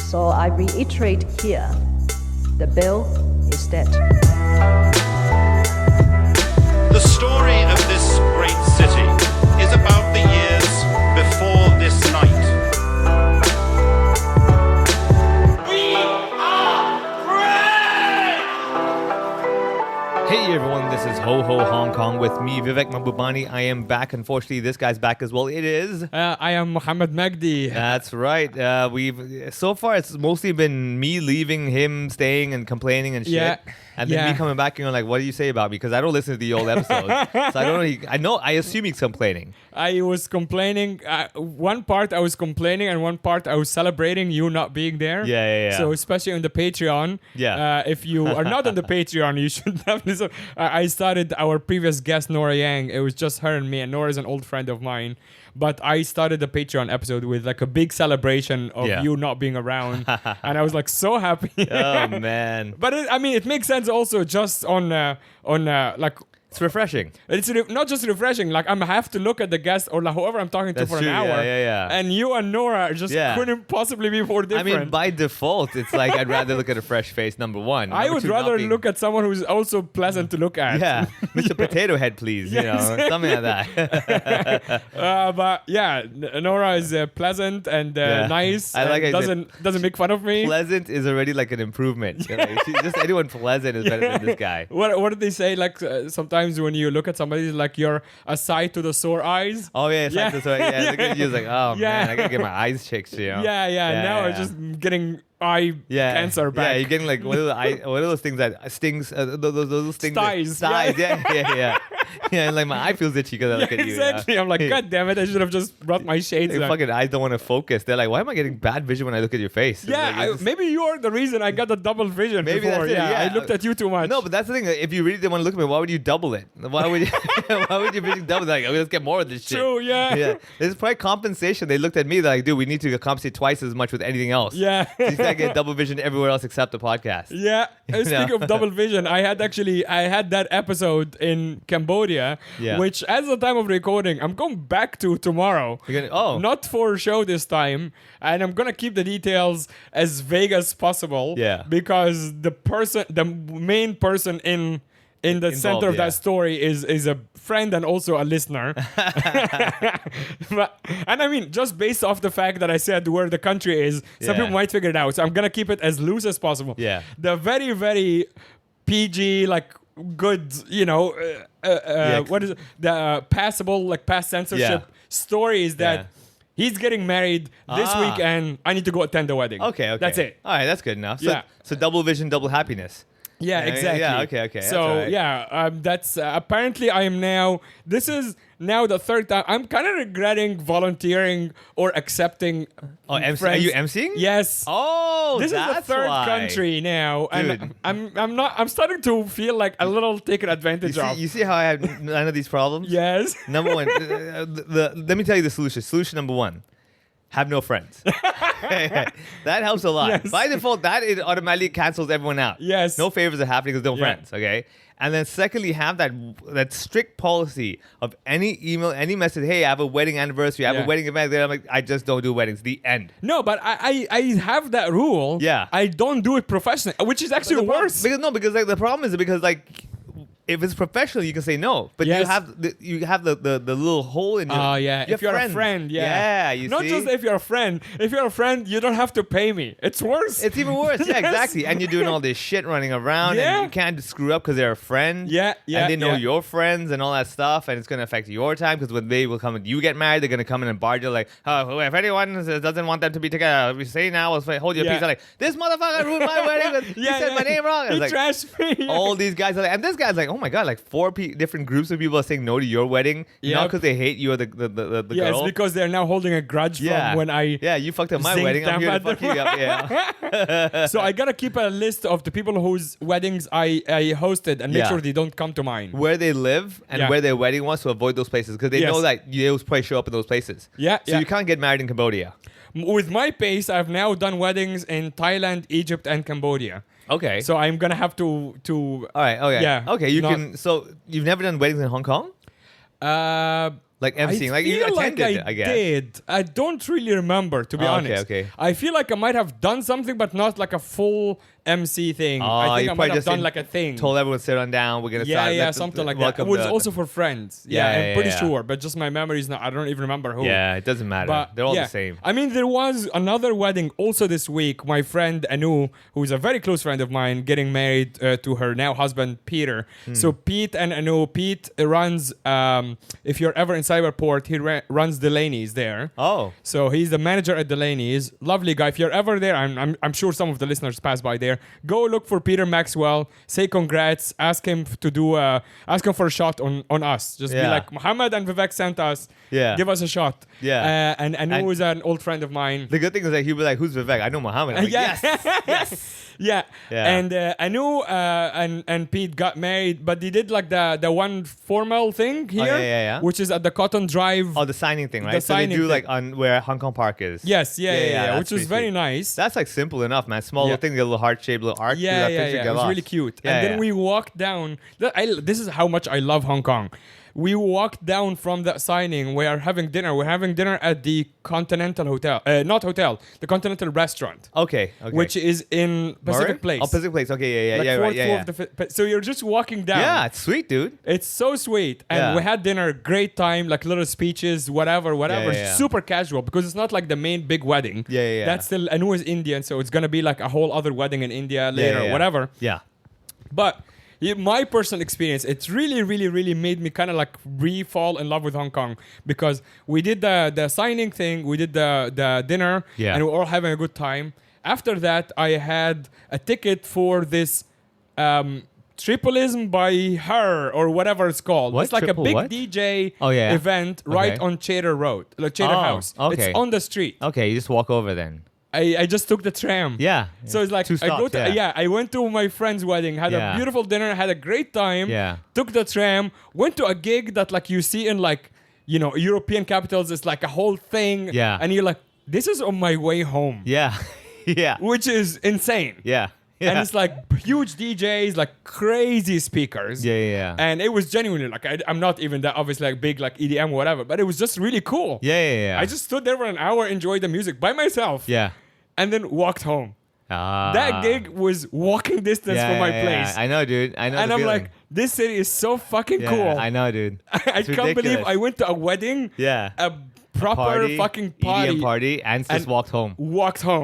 So I reiterate here, the bill is dead. The story of this great city is about the years before this night. We are free! Hey everyone, this is Ho Ho Hong Kong with me, Vivek Mahbubani. I am back. Unfortunately, this guy's back as well. It is. I am Mohammed Magdi. That's right. So far it's mostly been me leaving, him staying and complaining and shit. Yeah. And then me coming back and you're like, what do you say about me? Because I don't listen to the old episodes. So I don't know. I assume he's complaining. I was complaining. One part I was complaining and one part I was celebrating you not being there. Yeah. So especially on the Patreon. Yeah. If you are not on the Patreon, you should definitely. So, I started our previous guest, Nora Yang. It was just her and me. And Nora is an old friend of mine. But I started the Patreon episode with like a big celebration of you not being around. And I was like so happy. Oh, man. But it makes sense also just on like... It's refreshing. It's not just refreshing. Like I have to look at the guest or like whoever I'm talking to That's for true. an hour. Yeah. And you and Nora just couldn't possibly be more different. I mean, by default, it's like I'd rather look at a fresh face, number one. I would rather look at someone who's also pleasant to look at. Yeah, Mr. Potato Head, please. Yes. Something like that. But yeah, Nora is pleasant and nice. I like and doesn't make fun of me. Pleasant is already like an improvement. Just anyone pleasant is better than this guy. What did they say? Like sometimes when you look at somebody, like you're a sight to the sore eyes. Oh yeah, look at you, like, oh man, I gotta get my eyes checked. Yeah. Now I'm just getting eye cancer back. Yeah, you're getting like what are those things that stings? Those things. Styes. Yeah. Yeah, and like my eye feels itchy because I look at you. Exactly. I'm like, God damn it! I should have just brought my shades. Your fucking eyes don't want to focus. They're like, why am I getting bad vision when I look at your face? Yeah, maybe you are the reason I got the double vision maybe before. That's it, I looked at you too much. No, but that's the thing. If you really didn't want to look at me, why would you double it? Why would you vision double? Like, okay, let's get more of this shit. True. Yeah. There's probably compensation. They looked at me. They're like, dude, we need to compensate twice as much with anything else. Yeah. So you gotta get double vision everywhere else except the podcast. Yeah. Speaking of double vision, I had that episode in Cambodia, which as the time of recording, I'm going back to tomorrow. Not for a show this time, and I'm gonna keep the details as vague as possible. Yeah. Because the main person in the center of that story is a friend and also a listener. And I mean, just based off the fact that I said where the country is, some people might figure it out. So I'm going to keep it as loose as possible. Yeah. The very, very PG, like good, what is it? The passable, like past censorship story is that he's getting married this week and I need to go attend the wedding. Okay. That's it. All right, that's good enough. So double vision, double happiness. Yeah, exactly. Yeah, okay. So, that's apparently I am now. This is now the third time. I'm kind of regretting volunteering or accepting. Oh, are you emceeing? Yes. Oh, this is the third country now, and I'm starting to feel like a little taken advantage of. You see how I have none of these problems? Yes. Number one, let me tell you the solution. Solution number one. Have no friends. That helps a lot. Yes. By default, it automatically cancels everyone out. Yes. No favors are happening because no friends. Okay. And then secondly, have that strict policy of any email, any message. Hey, I have a wedding anniversary. I have a wedding event. I'm like, I just don't do weddings. The end. No, but I have that rule. Yeah. I don't do it professionally, which is actually worse. Because like the problem is because like. If it's professional, you can say no, but you have the little hole in your. Oh yeah, if you're a friend, not just if you're a friend. If you're a friend, you don't have to pay me. It's worse. It's even worse. Yeah, exactly. And you're doing all this shit running around, and you can't screw up because they're a friend. Yeah. And they know your friends and all that stuff, and it's gonna affect your time because when they will come and you get married, they're gonna come in and barge you like, oh, if anyone doesn't want them to be together, we say now, we'll hold your peace. I'm like, this motherfucker ruined my wedding. He said my name wrong. He like, trashed me. All these guys are like, and this guy's like, oh my god, like four different groups of people are saying no to your wedding, not because they hate you or the girl. Yes, because they're now holding a grudge from when I you fucked up my wedding. I'm here to fuck you up. Yeah. So I gotta keep a list of the people whose weddings I hosted and make sure they don't come to mine. Where they live and where their wedding was, to avoid those places because they know that they'll probably show up in those places. So you can't get married in Cambodia. With my pace, I've now done weddings in Thailand, Egypt, and Cambodia. Okay. So I'm gonna have to. All right. Okay. Yeah. Okay. You can. So you've never done weddings in Hong Kong? Like emceeing, like you attended, I guess. Did. I don't really remember, to be honest. Okay. I feel like I might have done something, but not like a full MC thing. I think I might have done like a thing. Told everyone to sit on down. We're gonna start. Yeah, something like that. It was also for friends. I'm pretty sure, but just my memory is not. I don't even remember who. Yeah, it doesn't matter. But they're all the same. I mean, there was another wedding also this week. My friend Anu, who is a very close friend of mine, getting married to her now husband Peter. So Pete and Anu. Pete runs. If you're ever in Cyberport, he runs Delaney's there. Oh, so he's the manager at Delaney's. Lovely guy. If you're ever there, I'm sure some of the listeners pass by there. Go look for Peter Maxwell. Say congrats. Ask him for a shot on us. Just be like, Mohammed and Vivek sent us. Yeah. Give us a shot. Yeah. And Anu is an old friend of mine. The good thing is that he'll be like, who's Vivek? I know Mohammed. I'm like, yes. Yeah. And Anu and Pete got married, but they did like the one formal thing here, which is at the Cotton Drive. Oh, the signing thing, right? So they do like on where Hong Kong Park is. Yes, which was very nice. That's like simple enough, man. Small little thing, a little heart-shaped little arc. Yeah. It was really cute. And then we walked down. This is how much I love Hong Kong. We walked down from that signing. We are having dinner. We're having dinner at the Continental Hotel. Not hotel. The Continental Restaurant. Okay. Which is in Pacific Place. Oh, Pacific Place. Okay, yeah. So you're just walking down. Yeah, it's sweet, dude. It's so sweet. And we had dinner. Great time. Like little speeches, whatever. Super casual because it's not like the main big wedding. Yeah. That's still, Anu is Indian, so it's going to be like a whole other wedding in India later, whatever. Yeah. But my personal experience, it's really, really, really made me kind of like re-fall in love with Hong Kong because we did the signing thing, we did the dinner, and we were all having a good time. After that, I had a ticket for this Tripleism by Her or whatever it's called. What? It's like a big DJ event right on Chater Road, like Chater House. Okay. It's on the street. Okay, you just walk over then. I just took the tram. Yeah. So it's like 2 stops, I went to my friend's wedding, had a beautiful dinner, had a great time. Yeah. Took the tram, went to a gig that like you see in like, European capitals. It's like a whole thing. Yeah. And you're like, this is on my way home. Yeah. Yeah. Which is insane. Yeah. And it's like huge DJs, like crazy speakers. Yeah. And it was genuinely like, I'm not even that obviously like big like EDM or whatever, but it was just really cool. Yeah. I just stood there for an hour, enjoyed the music by myself. Yeah. And then walked home. That gig was walking distance from my place. I know, dude. I know. And I'm like, this city is so fucking cool. I know, dude. I can't believe I went to a wedding. Yeah. A proper fucking party. EDM party, and just walked home.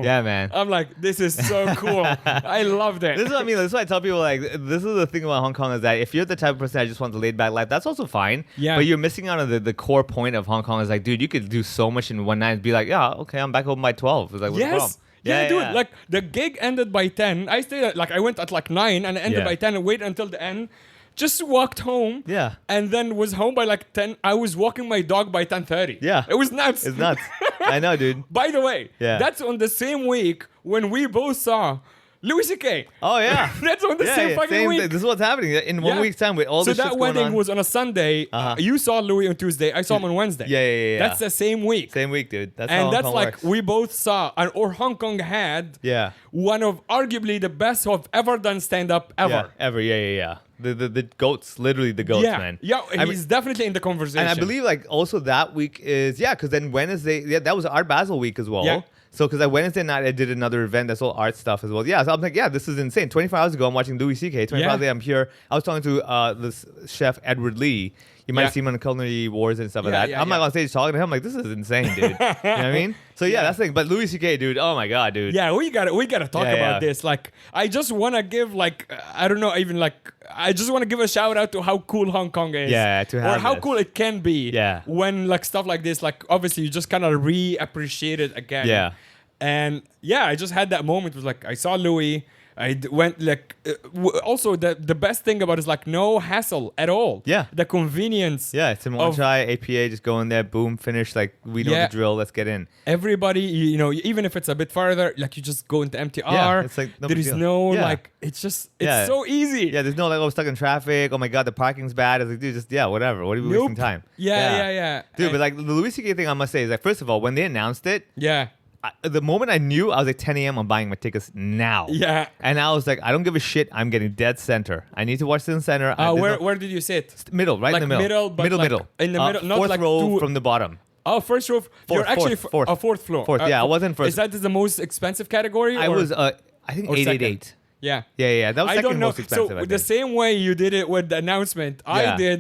Yeah, man. I'm like, this is so cool. I loved it. This is what I mean. This is why I tell people, like, this is the thing about Hong Kong is that if you're the type of person that just wants a laid back life, that's also fine. Yeah. But you're missing out on the core point of Hong Kong is like, dude, you could do so much in one night and be like, yeah, okay, I'm back home by 12. It's like, what's the problem? Yeah, dude. Like the gig ended by 10. I stayed I went at like 9 and it ended by 10 and waited until the end. Just walked home. Yeah. And then was home by like 10. I was walking my dog by 10:30. Yeah. It was nuts. It's nuts. I know, dude. By the way, that's on the same week when we both saw Louis C.K. Oh, yeah. That's on the same fucking week. This is what's happening in 1 week's time with all this shit going on. So that wedding was on a Sunday. You saw Louis on Tuesday. I saw him on Wednesday. Yeah. That's the same week. Same week, dude. That's how and Hong that's Kong like works. we both saw, or Hong Kong had one of arguably the best who have ever done stand-up ever. Yeah, ever. Yeah. The goats, literally the goats, man. Yeah, he's definitely in the conversation. And I believe like also that week is, because then Wednesday, that was Art Basel week as well. Yeah. So, because Wednesday night I did another event that's all art stuff as well. Yeah, so I'm like, this is insane. 24 hours ago, I'm watching Louis C.K. 24 hours later, I'm here. I was talking to this chef, Edward Lee. You might see him on the Culinary Wars and stuff like that. I'm like on stage talking to him. I'm like, this is insane, dude. You know what I mean? So that's the thing. But Louis C.K., dude, oh my God, dude. Yeah, we gotta talk about this. Like, I just want to give I don't know, even like, I just want to give a shout out to how cool Hong Kong is. Yeah, to have or how cool it can be. Yeah. When like stuff like this, like obviously you just kind of re-appreciate it again. Yeah. And I just had that moment. It was like, I saw Louis. went like also the best thing about it is like no hassle at all. Yeah. The convenience. Yeah, it's in one try, APA, just go in there, boom, finish. Like we know the drill, let's get in. Everybody, you know, even if it's a bit farther, like you just go into MTR. Yeah, it's like no there is no like it's just it's so easy. Yeah, there's no like stuck in traffic. Oh my god, the parking's bad. It's like dude, just whatever. What are we wasting time? Yeah. Dude, but like the Louis C.K. thing, I must say is like first of all, when they announced it, the moment I knew, I was like 10 a.m. I'm buying my tickets now. Yeah. And I was like, I don't give a shit. I'm getting dead center. I need to watch this in center. Where did you sit? Middle, right like in the middle. But middle, like middle. In the middle, not fourth like row from the bottom. Oh, first row. You're actually fourth floor. Fourth, yeah. I wasn't first. Is that the most expensive category? I was, I think 888. Yeah. Yeah. That was I second don't know. most expensive. So the same way you did it with the announcement, Yeah.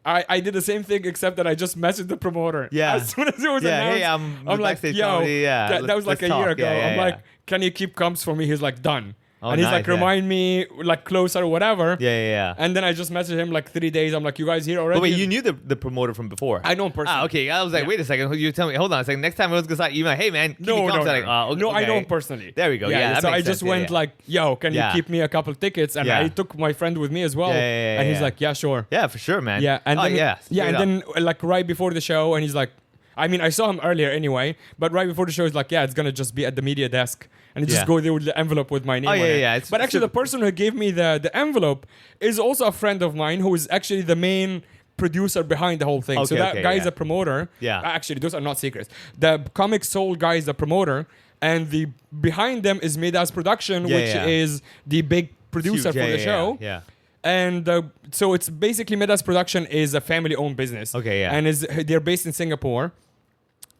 I did the same thing, except that I just messaged the promoter. Yeah. As soon as it was announced, hey, I'm like, backstage yo, comedy, yeah. that was like let's a year talk. ago. Yeah, I'm like, can you keep comps for me? He's like, done. Oh, and he's nice, like, remind me, like, closer or whatever. Yeah. And then I just messaged him like 3 days. I'm like, you guys here already? But wait, you knew the promoter from before? I know him personally. Okay. I was like, wait a second. You tell me. Hold on a second. Next time I was going to email, hey, man, keep me comps. Like, No, I know him personally. There we go. Yeah. So I just went like, yo, can you keep me a couple tickets? And I took my friend with me as well. And he's like, yeah, sure. Yeah, for sure, man. Yeah. And then, and then like right before the show, and he's like, I mean, I saw him earlier anyway, but right before the show, he's like, yeah, it's going to just be at the media desk. And just go there with the envelope with my name on it. Yeah. But actually, the person who gave me the envelope is also a friend of mine who is actually the main producer behind the whole thing. So that guy is a promoter. Yeah. Actually, those are not secrets. The Comic Soul guy is the promoter, and the behind them is Midas Production, which is the big producer for the show. Yeah. And so it's basically Midas Production is a family-owned business. Okay, yeah. And they're based in Singapore.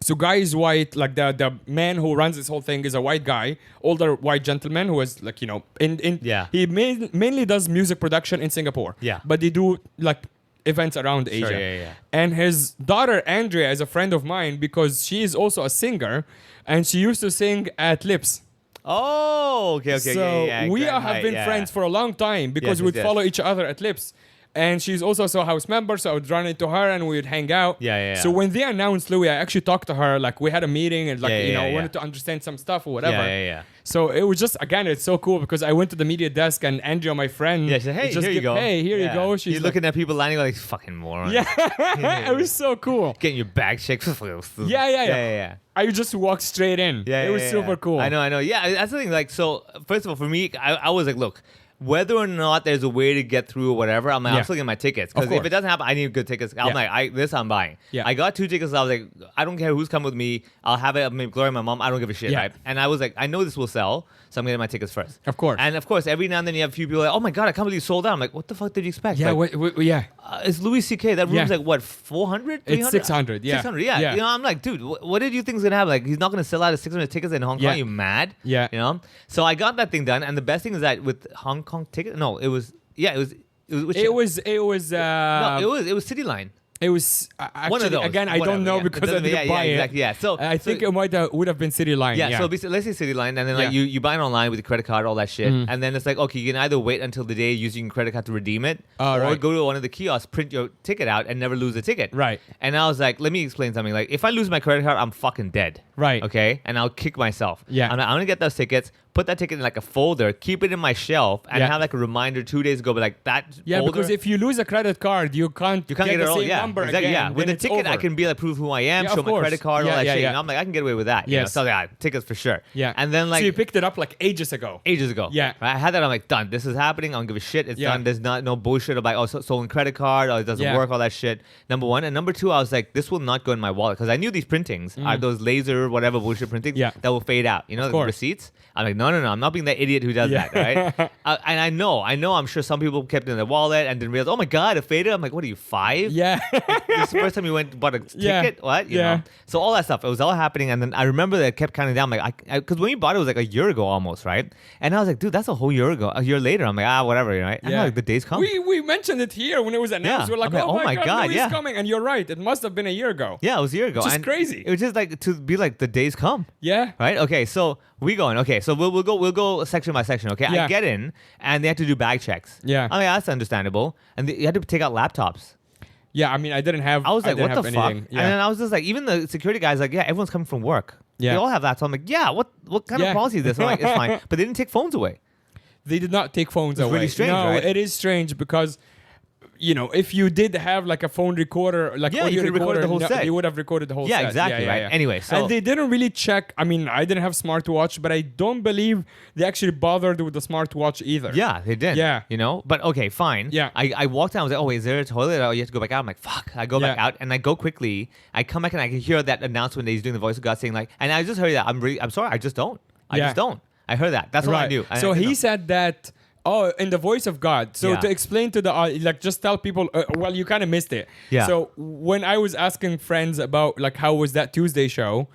So guy is white, like the man who runs this whole thing is a white guy, older white gentleman who is like, he mainly does music production in Singapore. Yeah. But they do like events around Asia. Yeah. And his daughter Andrea is a friend of mine because she is also a singer and she used to sing at Lips. Oh, okay. So we have been friends for a long time because we'd follow each other at Lips. And she's also a house member, so I would run into her and we would hang out. Yeah. So when they announced Louis, I actually talked to her. Like we had a meeting and wanted to understand some stuff or whatever. Yeah. So it was just, again, it's so cool because I went to the media desk and Andrea, my friend. Yeah, she said, hey, here you go. Hey, here you go. She's looking at people lining up like, fucking moron. Yeah, it was so cool. Getting your bag checked. Yeah. I just walked straight in. It was super cool. I know. Yeah, that's the thing. Like, so first of all, for me, I was like, look, whether or not there's a way to get through or whatever, I'm like, I'm still getting my tickets. Because if it doesn't happen, I need good tickets. I'm like, I'm buying. Yeah. I got 2 tickets. I was like, I don't care who's coming with me. I'll have it. Maybe Gloria, my mom. I don't give a shit, right? And I was like, I know this will sell, so I'm getting my tickets first. Of course. And of course, every now and then you have a few people like, oh my God, I can't believe you sold out. I'm like, what the fuck did you expect? Yeah, like, it's Louis C.K. That room's like, what, 400? It's 600, yeah. 600, yeah. You know, I'm like, dude, what did you think is going to happen? Like, he's not going to sell out of 600 tickets in Hong Kong? You mad? Yeah. You know? So I got that thing done. And the best thing is that with Hong Kong tickets, it was City Line. It was actually, one of those. Again, I don't know because I didn't buy it. Exactly, yeah. So I think it would have been City Line. Yeah. So basically, let's say City Line, and then like you buy it online with your credit card, all that shit, and then it's like, okay, you can either wait until the day using your credit card to redeem it, or go to one of the kiosks, print your ticket out, and never lose the ticket. Right. And I was like, let me explain something. Like, if I lose my credit card, I'm fucking dead. Right. Okay. And I'll kick myself. Yeah. I'm gonna get those tickets. Put that ticket in like a folder, keep it in my shelf, and have like a reminder 2 days ago. But like that. Yeah, folder, because if you lose a credit card, you can't get it the all. same number exactly, again. Yeah, with the ticket, I can be like prove who I am, show my credit card, all that shit. You know? I'm like, I can get away with that. You know? So yeah, tickets for sure. Yeah. And then like, so you picked it up like ages ago. Yeah. I had that. I'm like, done. This is happening. I don't give a shit. It's done. There's no bullshit about stolen credit card or it doesn't work. All that shit. Number one, and number two, I was like, this will not go in my wallet because I knew these printings are those laser whatever bullshit printings that will fade out. You know, the receipts. I'm like, no. I'm not being that idiot who does that. Right? And I know. I'm sure some people kept it in their wallet and didn't realize. Oh my God, it faded. I'm like, what are you, 5? Yeah. This is the first time you went and bought a ticket. What? You know? So all that stuff. It was all happening, and then I remember that it kept counting down. Like, because when you bought it was like a year ago almost, right? And I was like, dude, that's a whole year ago. A year later, I'm like, whatever, right? And like, the days come. We mentioned it here when it was announced. We're like, oh my God, Louis is coming, and you're right. It must have been a year ago. Yeah, it was a year ago. Which is crazy. It was just like to be like the days come. Yeah. Right. Okay. So we going. Okay. So we'll go section by section. Okay. I get in, and they had to do bag checks. Yeah. I mean, that's understandable. And you had to take out laptops. Yeah, I mean, I was like, what the fuck? Yeah. And then I was just like, even the security guy's like, yeah, everyone's coming from work. Yeah. They all have laptops. I'm like, yeah, what kind of policy is this? I'm like, it's fine. But they didn't take phones away. They did not take phones away. Really strange, no, right? it is strange because if you did have like a phone recorder, like Yeah, audio you could record recorder, the whole set. you would have recorded the whole Yeah, set. exactly, right. Anyway, so- and they didn't really check. I mean, I didn't have smartwatch, but I don't believe they actually bothered with the smartwatch either. Yeah, they did. Yeah. But okay, fine. Yeah. I walked out. I was like, oh, is there a toilet? Oh, you have to go back out. I'm like, fuck. I go back Yeah. out and I go quickly. I come back and I can hear that announcement that he's doing the voice of God saying like, and I just heard that. I'm sorry. I just don't. I Yeah. just don't. I heard that. That's all I knew. So he said that. Oh, in the voice of God. So Yeah. to explain to the just tell people. Well, you kind of missed it. Yeah. So when I was asking friends about like how was that Tuesday show,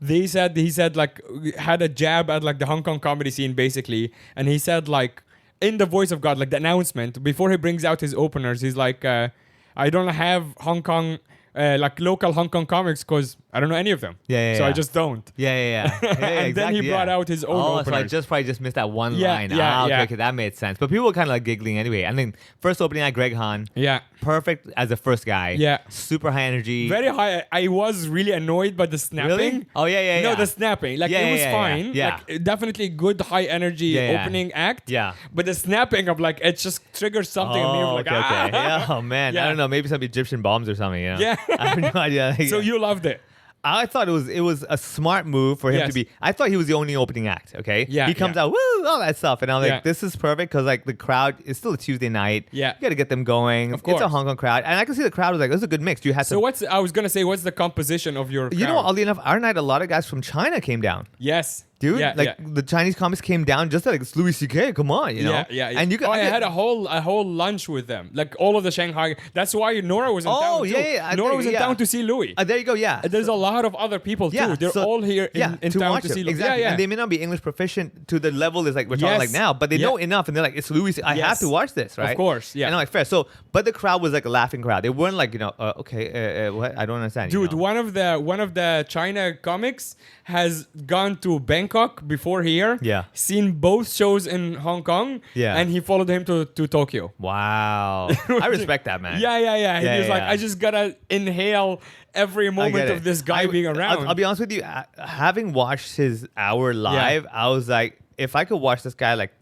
he said like had a jab at like the Hong Kong comedy scene basically, and he said like in the voice of God, like the announcement before he brings out his openers, he's like, I don't have Hong Kong. Like local Hong Kong comics because I don't know any of them. So I just don't. Yeah, And then he brought out his own so I openers. probably just missed that one Yeah, line. yeah, Okay, yeah. okay, that made sense. But people were kind of like giggling anyway. And then first opening at Greg Han. Yeah. Perfect as the first guy. Yeah. Super high energy. Very high. I was really annoyed by the snapping. Really? Oh, yeah. No, the snapping. Like, Yeah, it was yeah, fine. yeah. Like, definitely good high energy Yeah, yeah. opening act. Yeah. But the snapping of, like, it just triggers something in me. Oh, Like, okay. ah. Yeah, oh, man. Yeah. I don't know. Maybe some Egyptian bombs or something. Yeah. I have no idea. So you loved it. I thought it was a smart move for him Yes. to be. I thought he was the only opening act. Okay. Yeah, He comes yeah. out, woo, all that stuff, and I'm like, Yeah. this is perfect because like the crowd is still a Tuesday night. Yeah. You got to get them going. Of It's a course. Hong Kong crowd, and I can see the crowd was like, this is a good mix. You had So some. I was going to say, what's the composition of your You know, crowd? oddly enough, our night a lot of guys from China came down. Yes. Dude, Yeah, like yeah. the Chinese comics came down just like it's Louis C.K. Come on, you know. Yeah. And you could. I had a whole lunch with them, like all of the Shanghai. That's why Nora was in town. Oh, too. yeah. Nora was in yeah. town to see Louis. There you go. Yeah. There's a lot of other people too. They're so- all here in to town watch to him. see Louis. Exactly. Yeah. And they may not be English proficient to the level is like we're talking Yes. like now, but they Yeah. know enough, and they're like, it's Louis. I have Yes. to watch this, right? Of course, yeah. And I'm like, fair. So, but the crowd was like a laughing crowd. They weren't like, okay, what? I don't understand. Dude, you know? one of the China comics has gone to Bangkok before here. Yeah. Seen both shows in Hong Kong. Yeah. And he followed him to Tokyo. Wow. I respect that, man. Yeah. Yeah, He was like, yeah. I just gotta inhale every I moment get of it. this guy being around. I'll be honest with you. Having watched his hour live, I was like, if I could watch this guy like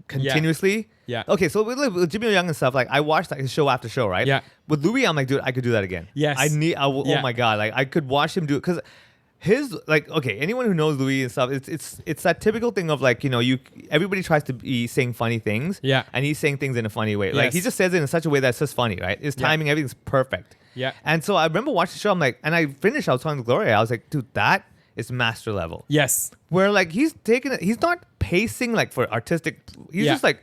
continuously. Yeah. Okay, so with Jimmy Young and stuff, like I watched like show after show, right? Yeah. With Louis, I'm like, dude, I could do that again. Yes. Oh Yeah. my god, like I could watch him do it because his like okay, anyone who knows Louis and stuff, it's that typical thing of like everybody tries to be saying funny things. Yeah. And he's saying things in a funny way. Like he Yes. just says it in such a way that's just funny, right? His Yeah. timing, everything's perfect. Yeah. And so I remember watching the show. I'm like, and I finished. I was talking to Gloria. I was like, dude, that is master level. Yes. Where like he's taking it. He's not pacing like for artistic. He's Yeah. just like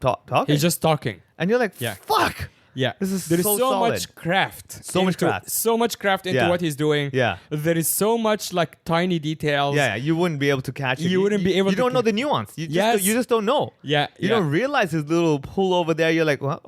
talking. He's just talking. and you're like, Yeah. fuck. Yeah, This is there is so so solid. much craft. So much craft. So much craft into Yeah. what he's doing. Yeah. There is so much like tiny details. Yeah, you wouldn't be able to catch it. You wouldn't be able You to don't know ca- the nuance. You just, Yes. you just don't know. Yeah, You yeah. don't realize his little pull over there. You're like, well,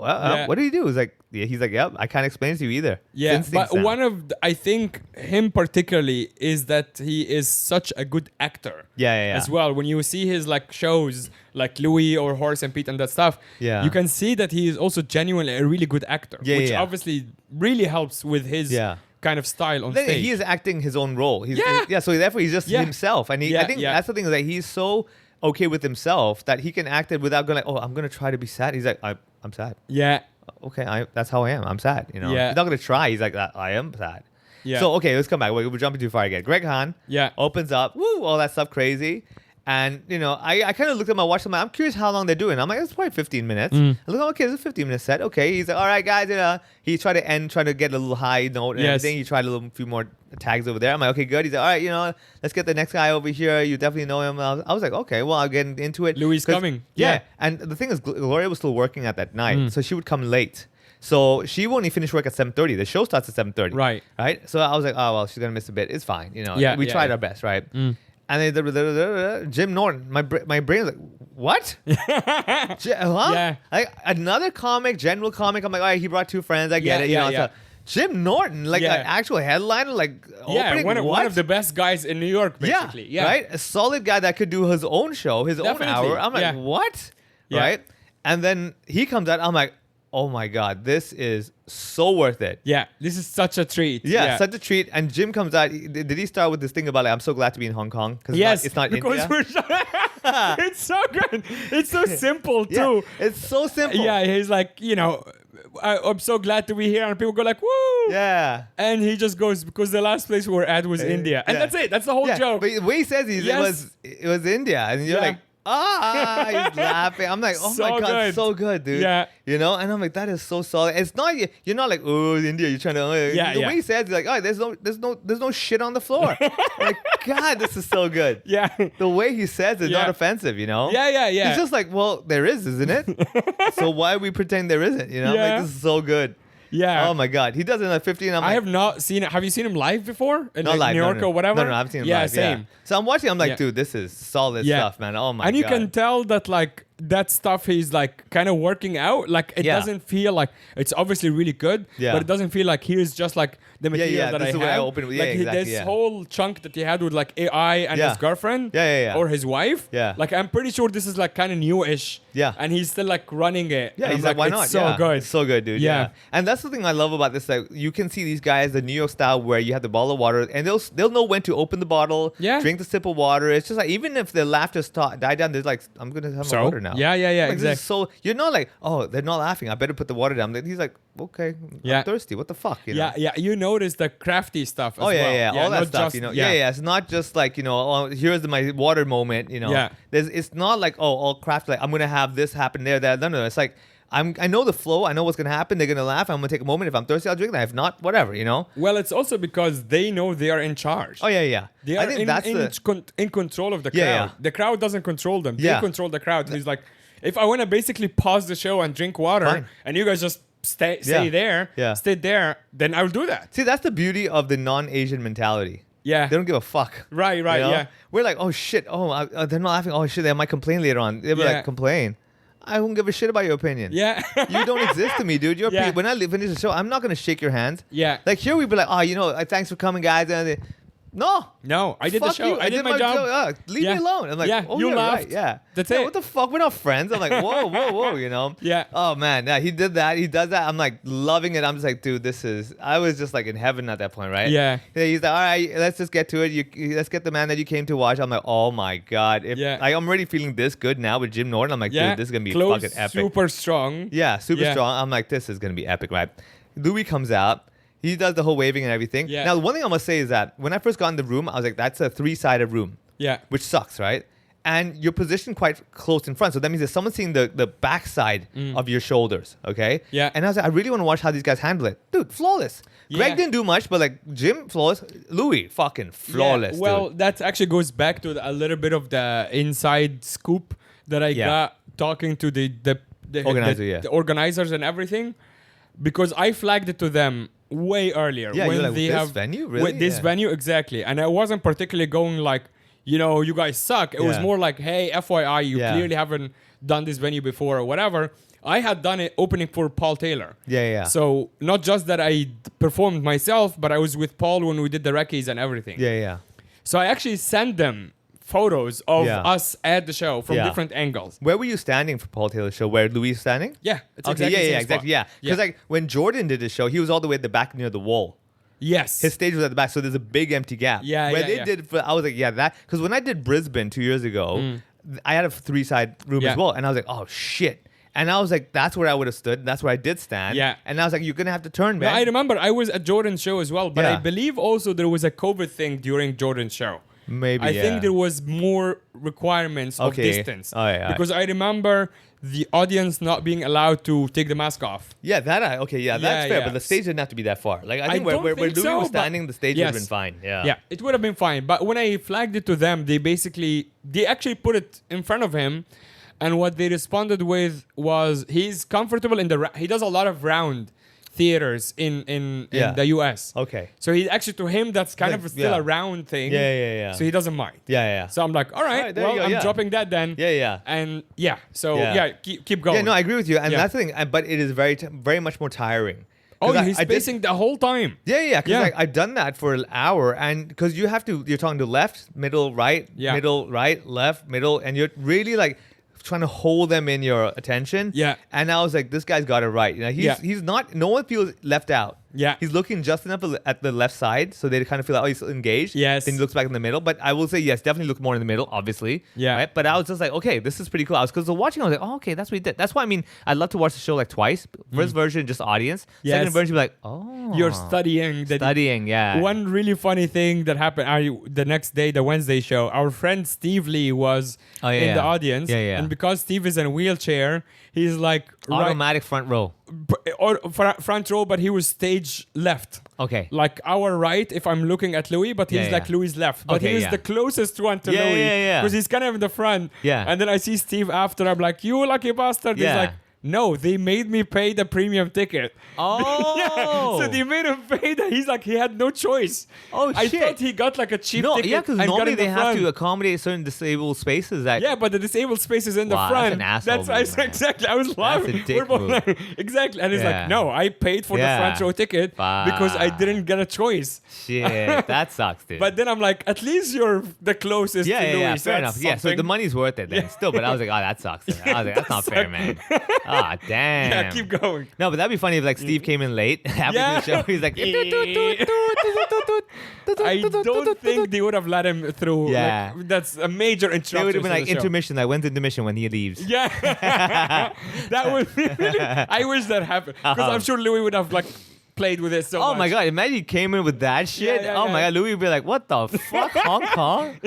Yeah. what did he do? He's like, he's like, yep, I can't explain it to you either. Yeah, It's but instinct now. one of I think him particularly is that he is such a good actor. Yeah. As well, when you see his like shows like Louis or Horace and Pete and that stuff, Yeah. you can see that he is also genuinely a really good actor, Yeah, which yeah. obviously really helps with his Yeah. kind of style on Then stage. he is acting his own role. Yeah. So therefore he's just Yeah. himself. And Yeah, I think yeah. that's the thing is that he's so okay with himself that he can act it without going like, oh, I'm going to try to be sad. He's like, I'm sad. Yeah, Okay, that's how I am. I'm sad. Yeah. He's not going to try. He's like, I am sad. Yeah. So, okay, let's come back. We're jumping too far again. Greg Hahn Yeah. opens up. Woo, all that stuff crazy. And, I kind of looked at my watch. I'm curious how long they're doing. I'm like, it's probably 15 minutes. I look, okay, it's a 15-minute set. Okay. He's like, all right, guys. He tried to get a little high note and Yes. everything. He tried a few more tags over there. I'm like, okay, good. He's like, all right, let's get the next guy over here. You definitely know him. I was like, okay, well, I'll get into it. Louis is 'Cause- coming. Yeah. Yeah. And the thing is, Gloria was still working at that night. So she would come late. So she only finished work at 7:30. The show starts at 7:30. Right. Right. So I was like, oh well, she's gonna miss a bit. It's fine. Yeah, we yeah, tried yeah. our best, right? And then Jim Norton. My brain was like, what? Huh? Yeah. Like another comic, general comic. I'm like, all right, he brought two friends. I get Yeah, it. yeah, So yeah. Jim Norton, like Yeah. an actual headliner, like yeah, opening. one what? of the best guys in New York, basically. Yeah, Right? A solid guy that could do his own show, his Definitely. own hour. I'm like, Yeah. what? Yeah. Right? And then he comes out. I'm like, oh my God, this is so worth it. Yeah, this is such a treat. Yeah, such a treat. And Jim comes out. Did he start with this thing about like, I'm so glad to be in Hong Kong? Because Yes, it's not because India. it's so good. It's so simple Yeah, too. it's so simple. Yeah, he's like, I'm so glad to be here. And people go like, woo. Yeah. And he just goes, because the last place we were at was India. And that's it. That's the whole joke. But the way he says it was India. And you're like, he's laughing. I'm like, oh So my God, good. so good, dude. Yeah. You know, and I'm like, that is so solid. It's not, you're not like, oh, India, you're trying to, the way he says, he's like, oh, there's no shit on the floor. I'm like, God, this is so good. Yeah. The way he says it's not offensive, you know? Yeah. He's just like, well, there is, isn't it? So why we pretend there isn't, you know? I'm like, this is so good. Yeah. Oh my God. He does it at 15. I have not seen it. Have you seen him live before? In not live. New York or whatever? No, I've seen him live. live. Same. Yeah. So I'm watching. I'm like, dude, this is solid stuff, man. Oh my God. And you can tell that like that stuff he's like kind of working out. Like it doesn't feel like it's obviously really good, but it doesn't feel like here's just like the material that I have. Like this whole chunk that he had with like AI and his girlfriend, or his wife. Yeah. Like I'm pretty sure this is like kind of newish. Yeah. And he's still like running it. Yeah. And He's like, why not? It's so good. It's so good, dude. Yeah. And that's the thing I love about this. Like you can see these guys, the New York style, where you have the bottle of water, and they'll know when to open the bottle, drink the sip of water. It's just like even if the laughter died down, they're like, I'm gonna have my water now. Yeah. Like, Exactly. So you're not like, oh, they're not laughing. I better put the water down. He's like, okay, I'm thirsty. What the fuck? You know? Yeah. You notice the crafty stuff. As all that stuff. Just, you know, it's not just like here's my water moment. You know, it's not like all crafty. Like I'm gonna have this happen there, that. No. It's like I know the flow. I know what's gonna happen. They're gonna laugh. I'm gonna take a moment. If I'm thirsty, I'll drink that. If not, whatever. You know. Well, it's also because they know they are in charge. Oh yeah. They are in control of the crowd. Yeah. The crowd doesn't control them. They control the crowd. He's like, if I want to basically pause the show and drink water, and you guys just stay there, then I'll do that. See, that's the beauty of the non-Asian mentality. Yeah. They don't give a fuck. Right, you know? yeah. We're like, oh shit, they're not laughing. Oh shit, they might complain later on. They'll be like, complain. I won't give a shit about your opinion. Yeah. You don't exist to me, dude. You're when I finish the show, I'm not gonna shake your hands. Yeah. Like here we'd be like, thanks for coming, guys. No, I did the show. You. I did my job. Leave me alone. I'm like, you laughed. Right. Yeah, that's it. What the fuck? We're not friends. I'm like, whoa, you know? Yeah. Oh man, he did that. He does that. I'm like loving it. I'm just like, dude, I was just like in heaven at that point, right? Yeah. He's like, all right, let's just get to it. Let's get the man that you came to watch. I'm like, oh my God. I'm already feeling this good now with Jim Norton. I'm like, dude, this is gonna be fucking epic. Super strong. Yeah, super strong. I'm like, this is gonna be epic, right? Louis comes out. He does the whole waving and everything. Yeah. Now, one thing I must say is that when I first got in the room, I was like, that's a 3-sided room. Yeah. Which sucks, right? And you're positioned quite close in front. So that means there's someone seeing the back side of your shoulders, okay? Yeah. And I was like, I really want to watch how these guys handle it. Dude, flawless. Yeah. Greg didn't do much, but like Jim, flawless. Louis, fucking flawless, Well, dude. that actually goes back to a little bit of the inside scoop that I got talking to the organizers and everything. Because I flagged it to them way earlier. Yeah, when you're like, they this have venue? Really? This venue, exactly. And I wasn't particularly going like, you guys suck. It was more like, hey, FYI, you clearly haven't done this venue before or whatever. I had done it opening for Paul Taylor. Yeah. So not just that I performed myself, but I was with Paul when we did the recce's and everything. Yeah. So I actually sent them photos of us at the show from different angles. Where were you standing for Paul Taylor's show? Where Louis is standing? Yeah. It's okay, exactly. Yeah. Because like when Jordan did his show, he was all the way at the back near the wall. Yes. His stage was at the back, so there's a big empty gap. Yeah, Where they did, I was like, that. Because when I did Brisbane 2 years ago, I had a 3-side room as well. And I was like, oh, shit. And I was like, that's where I would have stood. That's where I did stand. Yeah. And I was like, you're going to have to turn, man. No, I remember I was at Jordan's show as well. But I believe also there was a COVID thing during Jordan's show. Maybe, I think there was more requirements of distance. Oh, yeah. Because I remember the audience not being allowed to take the mask off. Yeah, that's fair. But the stage didn't have to be that far. Like I think where Louis was standing, the stage would have been fine. Yeah, it would have been fine. But when I flagged it to them, they actually put it in front of him, and what they responded with was he's comfortable he does a lot of round theaters in the US. Okay. So he actually, to him, that's kind of still a round thing. Yeah. So he doesn't mind. Yeah. So I'm like, all right, well, I'm dropping that then. Yeah. And keep going. Yeah, no, I agree with you. And that's the thing. But it is very much more tiring. Oh, he's pacing the whole time. Yeah. Because I've done that for an hour, and because you're talking to left, middle, right, middle, right, left, middle, and you're really like trying to hold them in your attention. Yeah. And I was like, this guy's got it right. He's not. No one feels left out. Yeah. He's looking just enough at the left side so they kind of feel like, oh, he's engaged. Yes. Then he looks back in the middle. But I will say, yes, definitely look more in the middle, obviously. Yeah. Right? But I was just like, okay, this is pretty cool. Because watching, I was like, oh, okay, that's what he did. That's why, I mean, I'd love to watch the show like twice. First version, just audience. Yes. Second version, be like, oh. You're studying. Yeah. One really funny thing that happened the next day, the Wednesday show, our friend Steve Lee was in the audience. Yeah. And because Steve is in a wheelchair, he's like... Automatic front row. Or front row, but he was stage left. Okay. Like our right, if I'm looking at Louis, but he's like Louis' left. But he is the closest one to Louis. Because he's kind of in the front. Yeah. And then I see Steve after. I'm like, you lucky bastard. Yeah. He's like, no, they made me pay the premium ticket. Oh. So they made him pay that. He's like, he had no choice. Oh, I shit. thought he got like a cheap ticket. Yeah, because normally they have to accommodate certain disabled spaces. But the disabled space is in the Wow, front. that's an asshole move, man. Exactly. I was laughing. That's a dick move. Exactly. And he's like, no, I paid for the front row ticket because I didn't get a choice. Shit, that sucks, dude. But then I'm like, at least you're the closest to Louis. Yeah, fair enough. Yeah, so the money's worth it then. Still, but I was like, oh, that sucks. I was like, that's not fair, man. Ah, damn. Yeah, keep going. No, but that'd be funny if like Steve came in late after the show. He's like, I don't think they would have let him through. Yeah. Like, that's a major interruption. They would have been like intermission. Like, when's intermission when he leaves? Yeah. That would be really, I wish that happened. Because I'm sure Louis would have like played with it so much. Oh my god, imagine he came in with that shit. My god, Louis would be like, what the fuck, Hong Kong?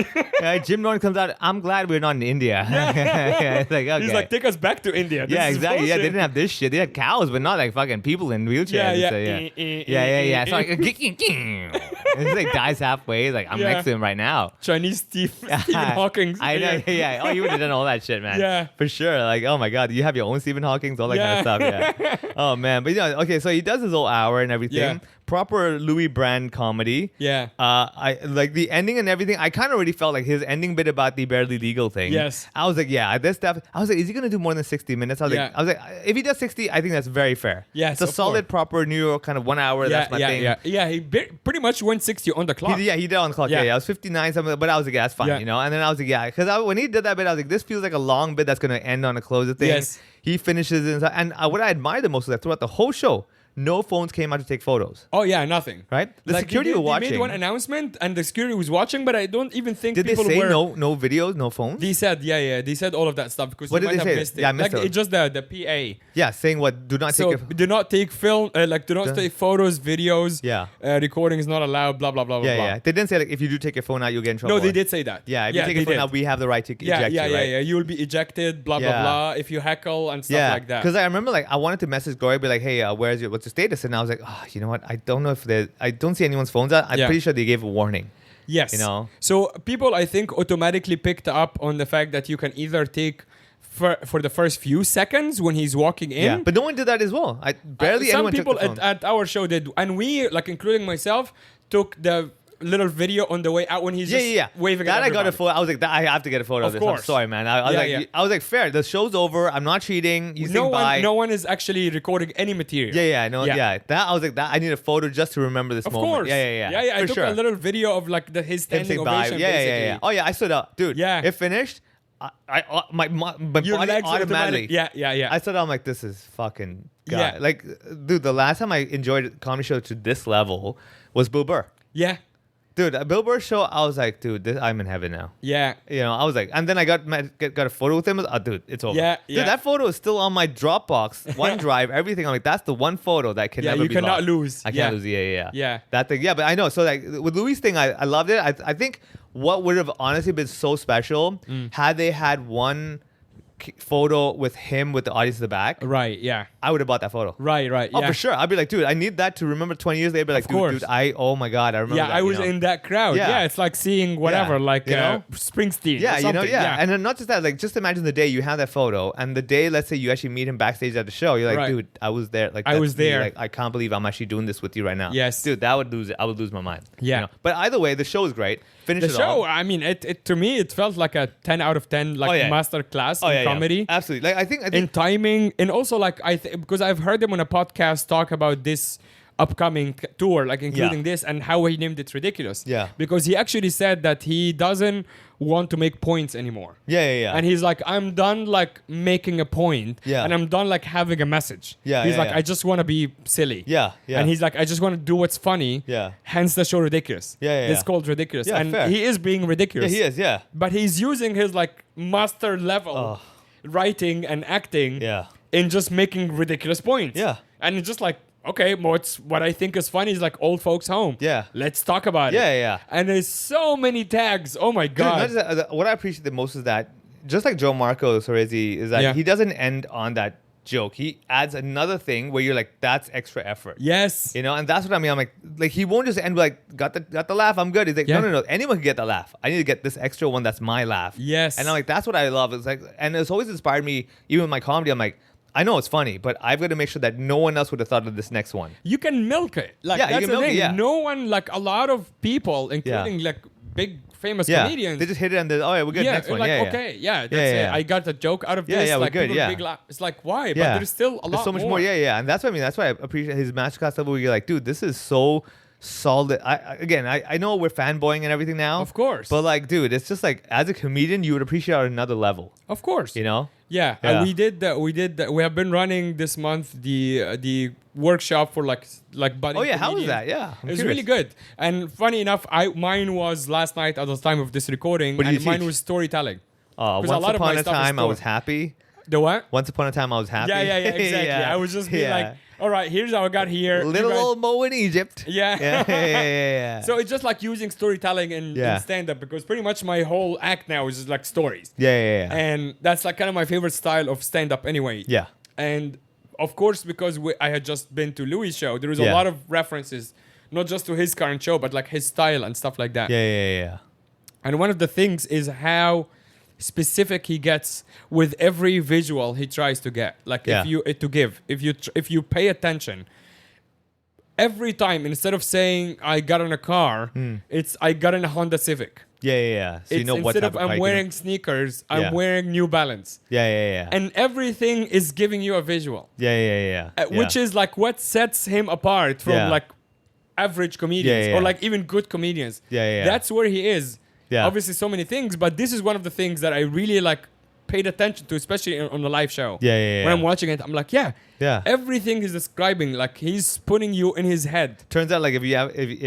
Jim Norton comes out, I'm glad we're not in India. It's like, okay. He's like, take us back to India. This yeah, is exactly. bullshit. Yeah, they didn't have this shit. They had cows, but not like fucking people in wheelchairs. Yeah. It's like, it's like dies halfway. He's like, I'm next to him right now. Chinese Stephen Hawking. I know, yeah. Oh, you would have done all that shit, man. Yeah. For sure. Like, oh my god, you have your own Stephen Hawking, all that kind of stuff. Yeah. Oh man, but okay, so he does his whole hour and everything. Yeah. Proper Louis brand comedy. Yeah. I like the ending and everything. I kind of already felt like his ending bit about the barely legal thing. Yes. I was like, yeah, this stuff. I was like, is he gonna do more than 60 minutes? I was like, if he does 60, I think that's very fair. Yes, it's a solid, proper New York kind of 1 hour. That's my thing. Yeah. He pretty much went 60 on the clock. He did on the clock. Yeah. I was 59 something, but I was like, yeah, that's fine, And then I was like, yeah, because when he did that bit, I was like, this feels like a long bit that's gonna end on a closer thing. Yes. He finishes it, and what I admire the most is that throughout the whole show, no phones came out to take photos. Oh yeah, nothing. Right? The security were watching. They made one announcement, and the security was watching, but I don't even think did people they say were. No videos, no phones? They said, they said all of that stuff because what you did might they have say? missed it. Yeah, I missed it. It's just the PA. Yeah, saying what? Do not So take. do not take film. Do not take photos, videos. Yeah. Recording is not allowed. Blah blah blah blah. Yeah. They didn't say like if you do take your phone out, you'll get in trouble. No, they did say that. Yeah, if you take your phone out, we have the right to eject you, right? Yeah. You will be ejected. Blah blah blah. If you heckle and stuff like that. Because I remember like I wanted to message Gloria, be like, hey, what's your status? And I was like, oh, you know what? I don't know if I don't see anyone's phones out. I'm pretty sure they gave a warning. Yes. So people, I think, automatically picked up on the fact that you can either take for the first few seconds when he's walking in. Yeah, but no one did that as well. Barely anyone took the phone. Some people at our show did. And we, like including myself, took the little video on the way out when he's just waving that at everybody. I got a photo. I was like, I have to get a photo of this. Course. I'm sorry, man. I was like, fair. The show's over. I'm not cheating. No one is actually recording any material. That I was like, that I need a photo just to remember this moment. Of course. Yeah. I took a little video of like his standing ovation. Yeah. Oh yeah, I stood up, dude. Yeah. It finished. My body automatically. Yeah. I stood up. I'm like, this is fucking God. Yeah. Like, dude, the last time I enjoyed a comedy show to this level was Bill Burr. Yeah. Dude, a Bill Burr show, I was like, dude, I'm in heaven now. Yeah. I was like, and then I got a photo with him. Dude, it's over. Yeah. Dude, that photo is still on my Dropbox, OneDrive, everything. I'm like, that's the one photo that can never be lost. You cannot lose. I can't lose. Yeah. Yeah. That thing. Yeah, but I know. So like with Louis' thing, I loved it. I think what would have honestly been so special had they had one photo with him with the audience in the back. Right, yeah. I would have bought that photo. Right, Oh, for sure. I'd be like, dude, I need that to remember 20 years later. Be like, dude, oh my God, I remember that. Yeah, I was in that crowd. Yeah, it's like seeing whatever, like Springsteen. Yeah, And then not just that, like just imagine the day you have that photo and the day, let's say you actually meet him backstage at the show. You're like, dude, I was there. Like I was there. Like, I can't believe I'm actually doing this with you right now. Yes. Dude, I would lose my mind. Yeah. But either way, the show is great. The show, I mean, it to me, it felt like a 10 out of 10 master class in comedy. Absolutely. Like I think in timing, and also like because I've heard him on a podcast talk about this upcoming tour, like including this, and how he named it ridiculous. Yeah. Because he actually said that he doesn't want to make points anymore. Yeah. And he's like, I'm done like making a point. Yeah. And I'm done like having a message. Yeah. He's like, I just want to be silly. Yeah. And he's like, I just want to do what's funny. Yeah. Hence the show Ridiculous. It's called Ridiculous. Yeah, and fair. he is being ridiculous. Yeah, he is. Yeah. But he's using his like master level writing and acting in just making ridiculous points. Yeah. And it's just like, okay, what I think is funny is like old folks home. Yeah. Let's talk about it. Yeah. And there's so many tags. Oh my God. Dude, not just, what I appreciate the most is that, just like Joe Marco Soresi, is that he doesn't end on that joke. He adds another thing where you're like, that's extra effort. Yes. You know, and that's what I mean. I'm like he won't just end with like, got the laugh, I'm good. He's like, no. Anyone can get the laugh. I need to get this extra one that's my laugh. Yes. And I'm like, that's what I love. It's like, and it's always inspired me, even with my comedy. I'm like, I know it's funny, but I've got to make sure that no one else would have thought of this next one. You can milk it. Like, Yeah, you that's can the milk it, thing. yeah. No one, like a lot of people, including like big famous comedians. They just hit it and they're, oh yeah, we're good. Next one. Like, Yeah. okay, that's it. I got the joke out of this. Yeah, we're like, good, people yeah. big it's like, why? Yeah. But there's still a lot There's so much more. Yeah. And that's what I mean. That's why I appreciate his masterclass level where you're like, dude, this is so solid. I know we're fanboying and everything now. Of course. But like, dude, it's just like, as a comedian, you would appreciate it on another level. Of course. You know? Yeah. We did that. We have been running this month the workshop for like budding. Oh yeah, how was comedians. that? Yeah, It was really good. And funny enough, mine was last night at the time of this recording, What did and you mine teach? was storytelling. 'Cause Once lot of my upon a stuff is time, I story. was happy. The what? Once upon a time, I was happy. Yeah, exactly. I was just being like, all right, here's how I got here. You Little guys- old Mo in Egypt. Yeah. So it's just like using storytelling in stand-up, because pretty much my whole act now is just like stories. Yeah. And that's like kind of my favorite style of stand-up anyway. Yeah. And of course, because I had just been to Louis' show, there was a lot of references, not just to his current show, but like his style and stuff like that. Yeah. And one of the things is how specific he gets with every visual he tries to get. Like if you pay attention, every time instead of saying I got in a car, it's I got in a Honda Civic. Yeah. So you know what instead type of of I'm car you wearing sneakers, I'm wearing New Balance. Yeah. And everything is giving you a visual. Yeah. Which is like what sets him apart from like average comedians or like even good comedians. Yeah. That's where he is. Yeah. Obviously so many things, but this is one of the things that I really like paid attention to, especially on the live show. Yeah. When I'm watching it, I'm like, Yeah. everything he's describing, like he's putting you in his head. Turns out, like if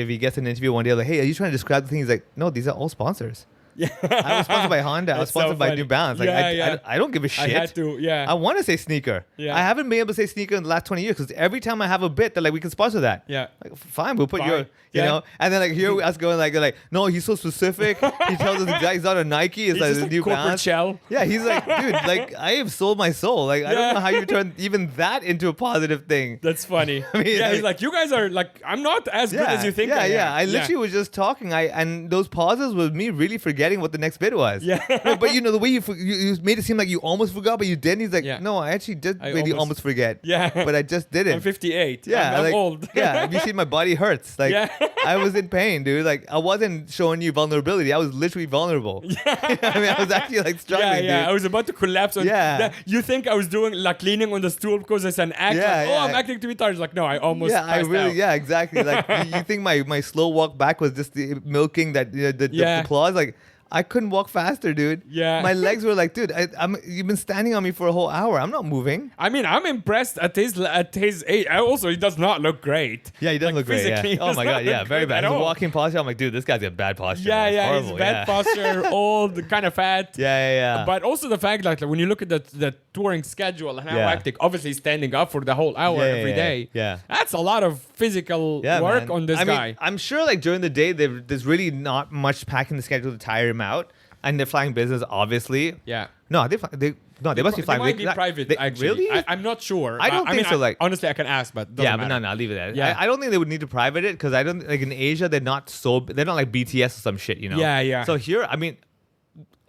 he gets an interview one day, like, hey, are you trying to describe the thing? He's like, no, these are all sponsors. Yeah. I was sponsored by Honda. I was That's so sponsored by funny. New Balance. Like, I don't give a shit. I had to, I want to say sneaker. Yeah. I haven't been able to say sneaker in the last 20 years because every time I have a bit, they're like, we can sponsor that. Yeah. Like, fine, we'll put Fine. your, you Yeah. know. And then like here us going like, no, he's so specific. He tells us exactly he's not a Nike. It's He's like just the a New corporate Balance. shell. Yeah, he's like, dude, like I have sold my soul. Like I don't know how you turn even that into a positive thing. That's funny. I mean, he's like, you guys are like, I'm not as good as you think I am. I literally was just talking. And those pauses was me really forgetting what the next bit was. Yeah. No, but you know the way you made it seem like you almost forgot, but you didn't. He's like, no, I actually did really almost forget. Yeah. But I just didn't. I'm 58. Yeah, I'm like, old. Yeah, have you seen my body hurts? Like I was in pain, dude. Like I wasn't showing you vulnerability. I was literally vulnerable. Yeah. I mean, I was actually like struggling. Yeah. Dude. I was about to collapse. You think I was doing like leaning on the stool because it's an act? I'm acting to be tired. It's like, no, I almost. Yeah, passed out. Yeah, exactly. Like you think my slow walk back was just the milking that the claws? Like I couldn't walk faster, dude. Yeah. My legs were like, dude, you've been standing on me for a whole hour. I'm not moving. I mean, I'm impressed at his age. Also, he does not look great. Yeah, he doesn't look great. Yeah. Oh my god, yeah, very bad. His all. walking posture, I'm like, dude, this guy's got bad posture. Yeah, it's he's bad posture, old, kind of fat. Yeah. But also the fact that when you look at the touring schedule and how hectic, obviously standing up for the whole hour every day. Yeah. That's a lot of physical work on this guy. Mean, I'm sure like during the day there's really not much packing the schedule to tire him out. And they're flying business, obviously. Yeah. No, they must be flying. They might be private, actually. Really? I'm not sure. I don't think so. Like, honestly, I can ask, but doesn't matter. But no, leave it there. Yeah. I don't think they would need to private it because I don't like in Asia they're not like BTS or some shit, you know. Yeah. So here, I mean,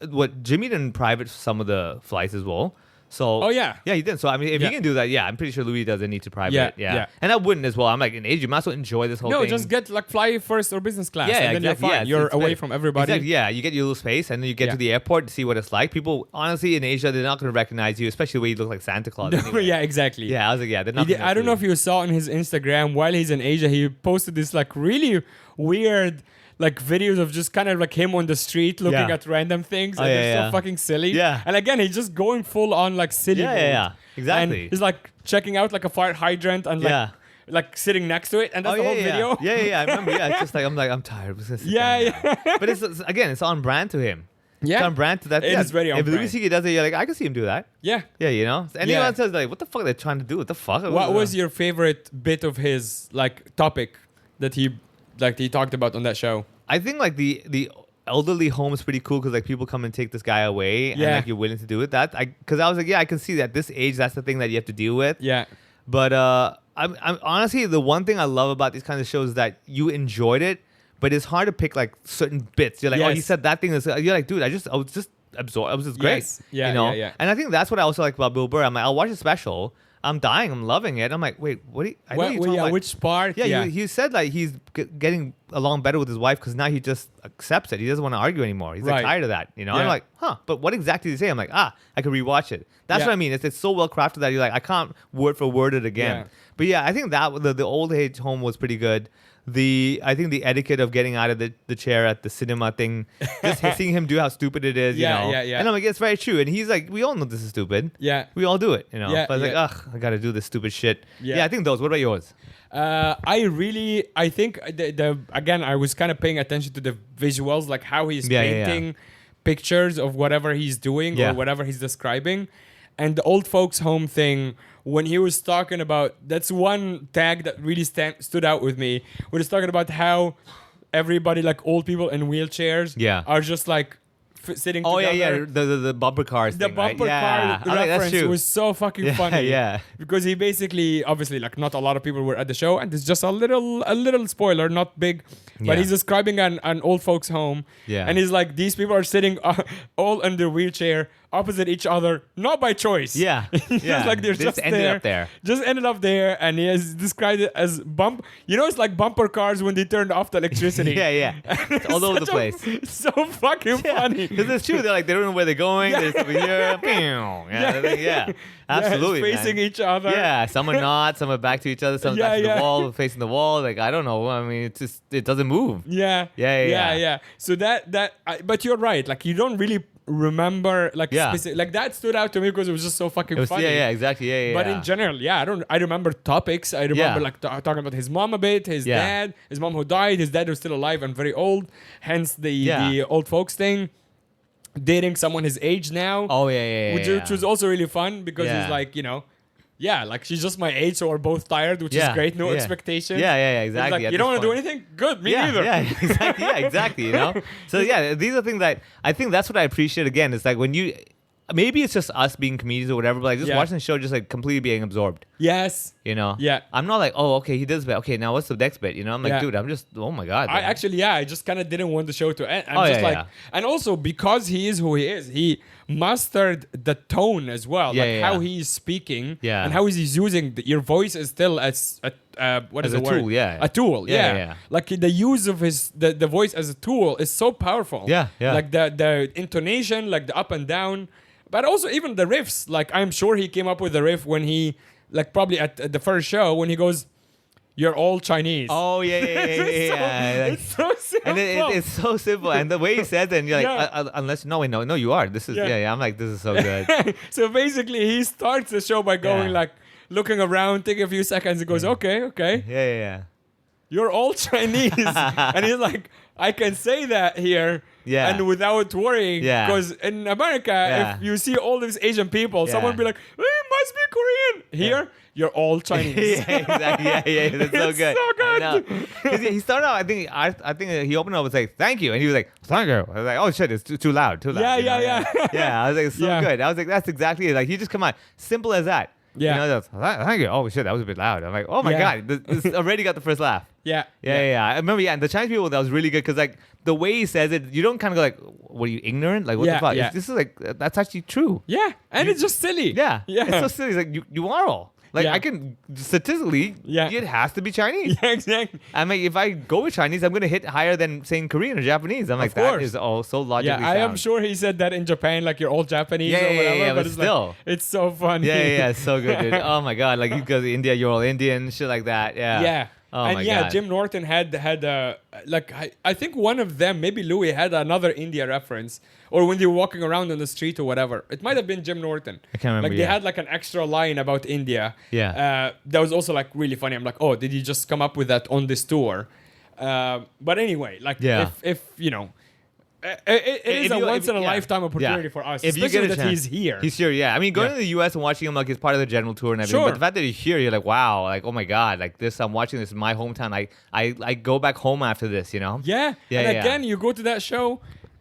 what Jimmy didn't private some of the flights as well. So yeah, he did. So I mean, if Yeah. he can do that, I'm pretty sure Louis doesn't need to private Yeah, it. Yeah. yeah. And I wouldn't as well. I'm like in Asia, you might as well enjoy this whole No, thing. just get like fly first or business class, Yeah, and then exactly. you're Yeah, fine. it's- You're it's away better. from everybody. Exactly. Yeah, you get your little space, and then you get Yeah. to the airport to see what it's like. People, honestly, in Asia, they're not going to recognize you, especially the way you look like Santa Claus. Anyway. Yeah, exactly. Yeah, I was like, yeah, they're not. I don't know if you saw on his Instagram while he's in Asia, he posted this like really weird like videos of just kind of like him on the street looking Yeah. at random things, Oh, and yeah, they're yeah. so fucking silly. Yeah. And again, he's just going full on like silly. Yeah, mode. yeah, exactly. And he's like checking out like a fire hydrant and like Yeah. like sitting next to it, and that's the whole video. Yeah. I remember. Yeah, it's just like I'm tired. I'm just gonna sit Yeah, down now. yeah. But it's again, it's on brand to him. Yeah. It's on brand to that. It is very on If Louis brand. C.K. does it, you're like, I can see him do that. Yeah. Yeah, you know. Anyone Yeah. says like, what the fuck are they trying to do? What the fuck? What was your favorite bit of his like topic that he talked about on that show? I think like the elderly home is pretty cool because like people come and take this guy away and Yeah. like you're willing to do it. Because I was like, yeah, I can see that at this age that's the thing that you have to deal with. Yeah. But I'm honestly the one thing I love about these kinds of shows is that you enjoyed it, but it's hard to pick like certain bits. You're like, oh, he Yes. said that thing. You're like, dude, I was just absorbed. It was just great. Yes. Yeah, you know. yeah, yeah. And I think that's what I also like about Bill Burr. I'm like, I'll watch the special. I'm dying. I'm loving it. I'm like, wait, what? I know you're talking about- Which part? yeah, he said like he's getting along better with his wife because now he just accepts it. He doesn't want to argue anymore. He's like Right. tired of that, you know. Yeah. I'm like, huh? But what exactly did he say? I'm like, I could rewatch it. That's Yeah. what I mean. It's so well crafted that you're like, I can't word for word it again. Yeah. But yeah, I think that the old age home was pretty good. I think the etiquette of getting out of the chair at the cinema thing, just seeing him do how stupid it is, Yeah, you know. yeah. And I'm like, it's very true. And he's like, we all know this is stupid. Yeah. We all do it, you know. Yeah, But I was yeah. like, ugh, I gotta do this stupid shit. Yeah. Yeah, I think those. What about yours? I think again, I was kind of paying attention to the visuals, like how he's Yeah, yeah, yeah. painting pictures of whatever he's doing Yeah. or whatever he's describing. And the old folks home thing, when he was talking about, that's one tag that really stood out with me. When he's talking about how everybody, like old people in wheelchairs, Yeah. are just like sitting Oh together. yeah. The bumper cars. The thing, right? bumper yeah. car I like, that's reference true. was so fucking Yeah, funny. yeah. Because he basically, obviously, like not a lot of people were at the show, and it's just a little spoiler, not big, but Yeah. he's describing an old folks home. Yeah. And he's like, these people are sitting all in their wheelchair opposite each other, not by choice. Yeah. Just Yeah. like they're They just ended up there. Just ended up there, and he has described it as it's like bumper cars when they turned off the electricity. Yeah. It's all over the place. So fucking funny. Because it's true. They're like, they don't know where they're going. They're just over here. Yeah. Absolutely. Yeah, facing man. each other. Yeah. Some are not. Some are back to each other. Some Yeah, back to yeah. the wall, facing the wall. Like, I don't know. I mean, it's just, it doesn't move. Yeah. Yeah. So but you're right. Like you don't really remember like Yeah. specific, like that stood out to me because it was just so fucking It was, funny. yeah, exactly. Yeah. But in general, I remember topics. I remember Yeah. like talking about his mom a bit, his Yeah. dad, his mom who died, his dad was still alive and very old, hence the old folks thing. Dating someone his age now. Oh, yeah. Which was also really fun because Yeah. he's like, like she's just my age, so we're both tired, which is great. No expectation. Yeah, He's exactly. like, at you don't this want to do point. anything? Good, me Yeah, neither. yeah, exactly. You know, so yeah, these are things that I think that's what I appreciate. Again, it's like when you, maybe it's just us being comedians or whatever, but like just Yeah. watching the show, just like completely being absorbed. Yes. You know, Yeah. I'm not like, oh, okay, he does bit. Okay, now what's the next bit? You know, I'm like, Yeah. dude, I'm just, oh my god. I man. actually, I just kind of didn't want the show to end. I'm Oh, just yeah, like, yeah. and also because he is who he is, he mastered the tone as well, Yeah, like yeah, how yeah. he's speaking, Yeah. and how he's using your voice is still as what is As the a word? tool, yeah. A tool, Yeah, yeah. yeah. Like the use of the voice as a tool is so powerful. Yeah, yeah. Like the intonation, like the up and down, but also even the riffs. Like I'm sure he came up with the riff when he, like probably at the first show when he goes, "You're all Chinese." Oh yeah. Like- It's so simple. and it's so simple, and the way he says it, and you're like, Yeah. unless no, you are. This is Yeah. yeah. I'm like, this is so good. So basically, he starts the show by going Yeah. like, looking around, taking a few seconds, and goes, okay, Yeah. you're all Chinese. And he's like, I can say that here. Yeah. And without worrying. Yeah. Because in America, Yeah. if you see all these Asian people, Yeah. someone be like, it must be Korean. Here, you're all Chinese. Yeah, exactly. Yeah. That's so It's good. so good. I know. 'Cause he started out. I think he opened up with like, "Thank you," and he was like, "Thank you." I was like, "Oh shit, it's too loud, too loud." Yeah, you know? yeah. Yeah, I was like, it's so Yeah. good. I was like, that's exactly it. Like, he just come on, simple as that. Yeah. You know, thank you. Oh shit, that was a bit loud. I'm like, oh my god, this already got the first laugh. Yeah. Yeah. I remember, and the Chinese people, that was really good because like the way he says it, you don't kind of go like, what are you, ignorant? Like, what the fuck? Yeah. This is like, that's actually true. Yeah, and it's just silly. Yeah. Yeah. It's so silly. It's like, you are all. Like, I can, statistically, it has to be Chinese. Yeah, exactly. I mean, if I go with Chinese, I'm going to hit higher than saying Korean or Japanese. I'm like, that is all so logically I am sound. sure he said that in Japan, like you're all Japanese or whatever. But it's still. like, it's so funny. Yeah, it's so good, dude. Oh my god, like you go to India, you're all Indian, shit like that. Yeah. Yeah. Oh and my yeah, god. Jim Norton had like I think one of them, maybe Louis, had another India reference, or when they were walking around on the street or whatever. It might have been Jim Norton. I can't remember. Like they had like an extra line about India. Yeah. That was also like really funny. I'm like, oh, did you just come up with that on this tour? But anyway, like if you know. It is a once in a lifetime opportunity for us, if especially you get a that chance. he's here. He's here, yeah. I mean, going to the US and watching him like is part of the general tour and everything. Sure. But the fact that he's here, you're like, wow, like oh my god, like this. I'm watching this in my hometown. I go back home after this, you know. Yeah. And again, you go to that show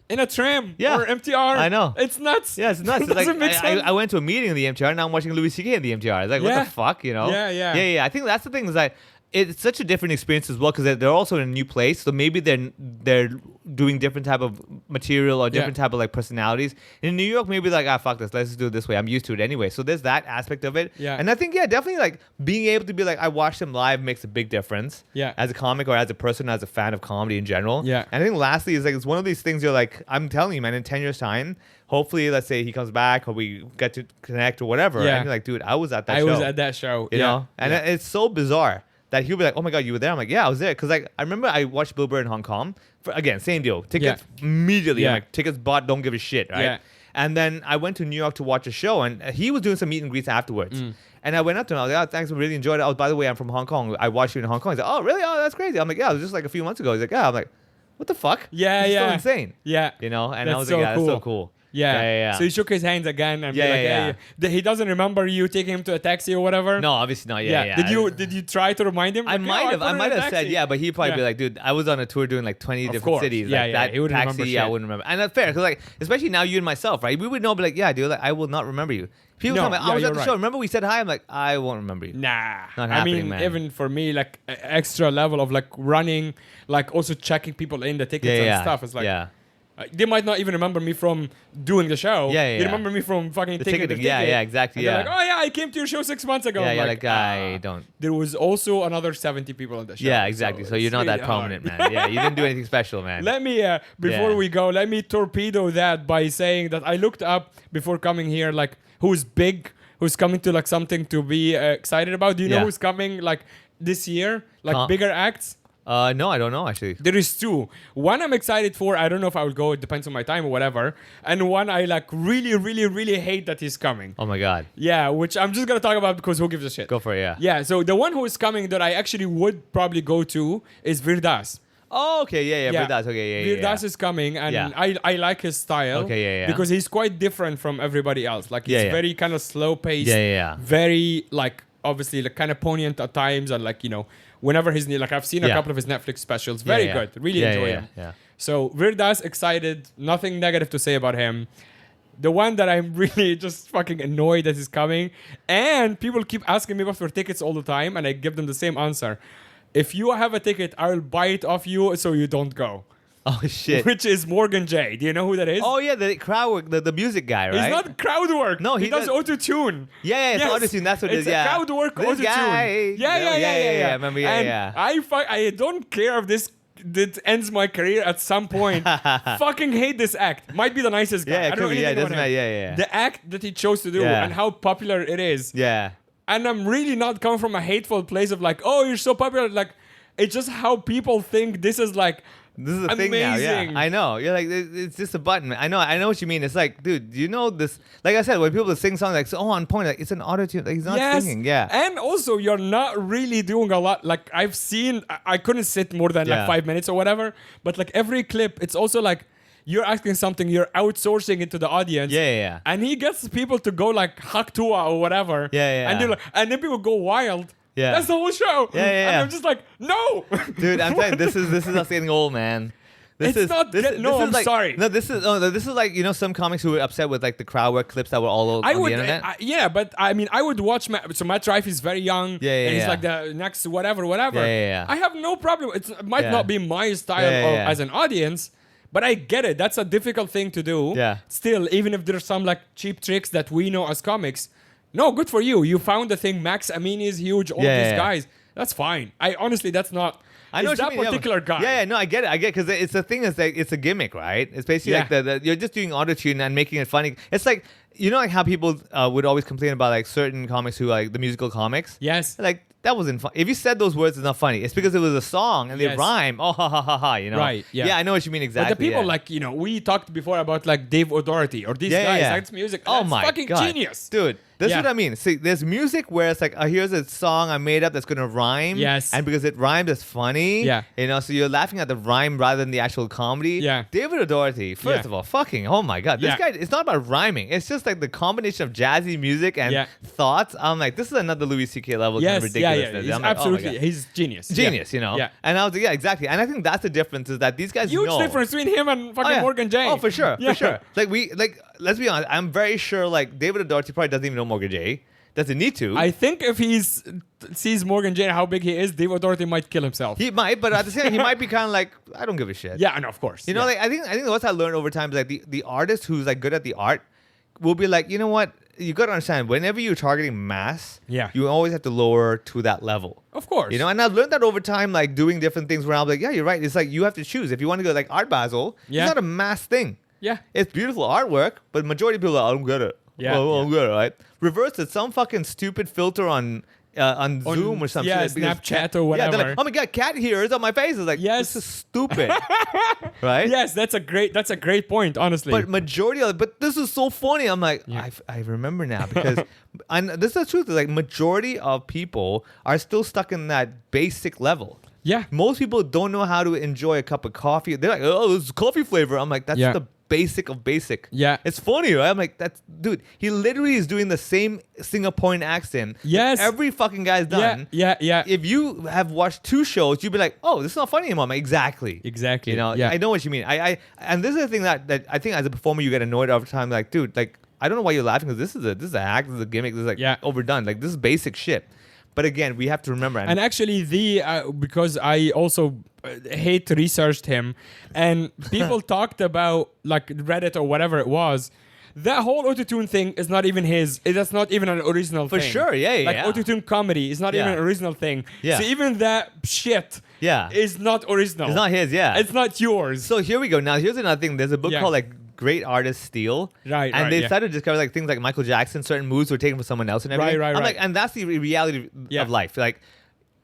in a tram or MTR. I know. It's nuts. Yeah, it's nuts. It doesn't make sense. I went to a meeting in the MTR. Now I'm watching Louis C.K. in the MTR. It's like, what the fuck, you know? Yeah. I think that's the thing is that it's such a different experience as well because they're also in a new place. So maybe they're doing different type of material or different type of like personalities. In New York, maybe like, fuck this. Let's just do it this way. I'm used to it anyway. So there's that aspect of it. Yeah. And I think, definitely like being able to be like, I watched them live makes a big difference. Yeah. As a comic or as a person, as a fan of comedy in general. Yeah. And I think lastly is like, it's one of these things you're like, I'm telling you, man, in 10 years time, hopefully, let's say he comes back or we get to connect or whatever. Yeah. And you're like, dude, I was at that show. I was at that show. You know? And it's so bizarre that he'll be like, oh my God, you were there? I'm like, yeah, I was there. Because like, I remember I watched Bill Burr in Hong Kong. Again, same deal. Tickets immediately. I'm like, tickets bought, don't give a shit, right? Yeah. And then I went to New York to watch a show and he was doing some meet and greets afterwards. And I went up to him. I was like, oh, thanks, I really enjoyed it. Oh, by the way, I'm from Hong Kong. I watched you in Hong Kong. He's like, oh, really? Oh, that's crazy. I'm like, yeah, it was just like a few months ago. He's like, yeah. I'm like, what the fuck? Yeah, This is so insane. Yeah. You know? And I That's was so like, yeah, cool. that's so cool. Yeah. So he shook his hands again and be like, hey, he doesn't remember you taking him to a taxi or whatever. No, obviously not. Yeah. Did you try to remind him? I might have said but he'd probably be like, dude, I was on a tour doing like 20 different cities. Like, that he wouldn't taxi, remember shit. I wouldn't remember. And that's fair because like, especially now you and myself, right? We would know, be like, yeah, dude, like I will not remember you. People tell me, I was at the show. Remember we said hi? I'm like, I won't remember you. Nah. Not happening, man. Even for me, like extra level of like running, like also checking people in the tickets and stuff. It's like, they might not even remember me from doing the show. They remember me from fucking taking the ticket. Yeah, exactly. And they're like, oh yeah, I came to your show 6 months ago. Yeah, like, I don't. There was also another 70 people on the show. Yeah, exactly. So you're not that prominent, man. Yeah, you didn't do anything special, man. Let me, before we go, let me torpedo that by saying that I looked up before coming here, like who's big, who's coming to like something to be excited about. Do you know who's coming like this year? Like bigger acts? No, I don't know actually. There is two. One I'm excited for. I don't know if I will go. It depends on my time or whatever. And one I like really, really, really hate that he's coming. Oh my God. Yeah, which I'm just gonna talk about because who gives a shit? Go for it. Yeah. Yeah. So the one who is coming that I actually would probably go to is Virdas. Oh, okay, yeah. Virdas, okay, yeah. Virdas is coming, and I like his style. Okay, yeah. Because he's quite different from everybody else. Like he's very kind of slow paced. Yeah. Very like obviously like kind of poignant at times, and like whenever he's like I've seen a couple of his Netflix specials. Very good. Really enjoy him. Yeah. So Virdas, excited. Nothing negative to say about him. The one that I'm really just fucking annoyed that is coming, and people keep asking me for tickets all the time, and I give them the same answer. If you have a ticket, I will buy it off you so you don't go. Oh shit! Which is Morgan J. Do you know who that is? Oh yeah, the crowd work, the music guy, right? He's not crowd work. No, he does auto-tune. Yeah, it's auto-tune. That's what it is. It's a crowd work auto-tune. Yeah. Remember? I don't care if this ends my career at some point. Fucking hate this act. Might be the nicest guy. Yeah, it could be. Yeah, doesn't matter. Yeah. The act that he chose to do and how popular it is. Yeah. And I'm really not coming from a hateful place of like, oh, you're so popular. Like, it's just how people think this is like. This is a thing now, yeah. I know. You're like, it's just a button. I know what you mean. It's like, dude, you know this? Like I said, when people sing songs like, so on point, like it's an auto-tune. Like he's not singing. Yeah. And also, you're not really doing a lot. Like I've seen, I couldn't sit more than like 5 minutes or whatever. But like every clip, it's also like you're asking something, you're outsourcing it to the audience. Yeah. And he gets people to go like Haktua or whatever. Yeah. And they're like, and then people go wild. Yeah. That's the whole show. Yeah. And I'm just like, no. Dude, I'm saying this is us getting old, man. This It's not. I'm like, sorry. No, this is like some comics who were upset with like the crowd work clips that were all over the internet. Yeah, but I mean, I would watch. So Matt Rife is very young. And he's like the next whatever. Yeah. I have no problem. It might not be my style as an audience. But I get it. That's a difficult thing to do. Yeah. Still, even if there's some like cheap tricks that we know as comics, no, good for you. You found the thing. Max Amini is huge. All these guys. That's fine. I honestly, that's not. I know that particular guy. Yeah, no, I get it. Because it's the thing is like it's a gimmick, right? It's basically like the you're just doing auto-tune and making it funny. It's like like how people would always complain about like certain comics who like the musical comics. Yes. Like that wasn't fun. If you said those words, it's not funny. It's because it was a song and they rhyme. Oh, ha, ha, ha, ha, Right, yeah. Yeah, I know what you mean exactly. But the people like, we talked before about like Dave O'Doherty or these guys. That's music. Oh that's my fucking God. genius. Dude, that's what I mean. See, there's music where it's like, here's a song I made up that's going to rhyme. Yes. And because it rhymes, it's funny. Yeah. So you're laughing at the rhyme rather than the actual comedy. Yeah. David O'Doherty, first of all, oh my God. This guy, it's not about rhyming. It's just like the combination of jazzy music and thoughts. I'm like, this is another Louis C.K. level kind of ridiculousness. He's I'm like, absolutely, he's genius. Genius, Yeah. And I was like, yeah, exactly. And I think that's the difference is that these guys Huge difference between him and fucking Morgan J. Oh, for sure. For sure. Let's be honest. I'm very sure like David O'Doherty probably doesn't even know Morgan J. Doesn't need to. I think if he sees Morgan J how big he is, Dave O'Doherty might kill himself. He might, but at the same time, he might be kind of like, I don't give a shit. Yeah, I know, of course. Like I think what I learned over time is like the artist who's like good at the art will be like, you know what? You got to understand, whenever you're targeting mass, you always have to lower to that level. Of course. And I've learned that over time, like doing different things where I'm like, yeah, you're right. It's like you have to choose. If you want to go like Art Basel, it's not a mass thing. Yeah. It's beautiful artwork, but majority of people are like, I don't get it. Yeah. I don't get it, right? Reverse it. Some fucking stupid filter on Zoom or something. Yeah, Snapchat or whatever. Yeah, they're like, oh my God, cat here is on my face. It's like, this is stupid. Right? Yes, that's a great point, honestly. But but this is so funny. I'm like, I remember now because and this is the truth. Like majority of people are still stuck in that basic level. Yeah. Most people don't know how to enjoy a cup of coffee. They're like, oh, this is coffee flavor. I'm like, that's the basic of basic. Yeah. It's funny, right? I'm like, dude, he literally is doing the same Singaporean accent. Yes. Every fucking guy's done. Yeah. If you have watched 2 shows, you'd be like, oh, this is not funny anymore. I'm like, exactly. I know what you mean. And this is the thing that I think as a performer, you get annoyed over time. Like, dude, like, I don't know why you're laughing because this is an act, this is a gimmick, this is like overdone. Like, this is basic shit. But again, we have to remember. And actually, because I also researched him, and people talked about like Reddit or whatever it was. That whole autotune thing is not even his. That's not even an original thing. For sure, yeah. Like autotune comedy is not even an original thing. Yeah. So even that shit is not original. It's not his, It's not yours. So here we go. Now, here's another thing. There's a book called like Great Artists Steal. Right, and they started to discover like things like Michael Jackson, certain moves were taken from someone else and everything. Right. I'm like, and that's the reality of life. Like,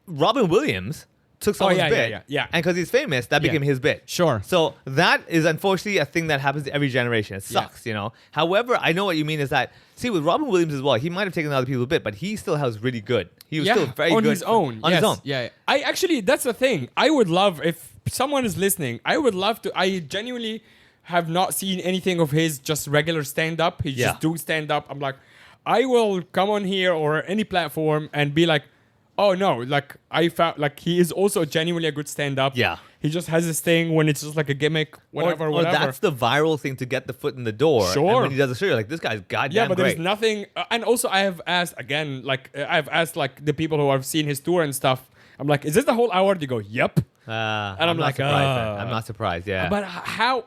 Robin Williams took someone's bit. Yeah. And because he's famous, that became his bit. Sure. So that is unfortunately a thing that happens to every generation. It sucks, However, I know what you mean is that, see, with Robin Williams as well, he might have taken other people's bit, but he still was really good. He was still very on good. His own. On his own. Yeah. I actually, that's the thing. I would love, if someone is listening, I would love to, I genuinely have not seen anything of his just regular stand-up. He just do stand-up. I'm like, I will come on here or any platform and be like, oh no, like I found like he is also genuinely a good stand-up. Yeah. He just has this thing when it's just like a gimmick, whatever. Or that's the viral thing to get the foot in the door. Sure. And when he does a show, you're like, this guy's goddamn yeah, but great. there's nothing. And also, I have asked again, like I've asked like the people who have seen his tour and stuff. I'm like, is this the whole hour? They go, yep. And I'm like, I'm not surprised. Yeah. But how?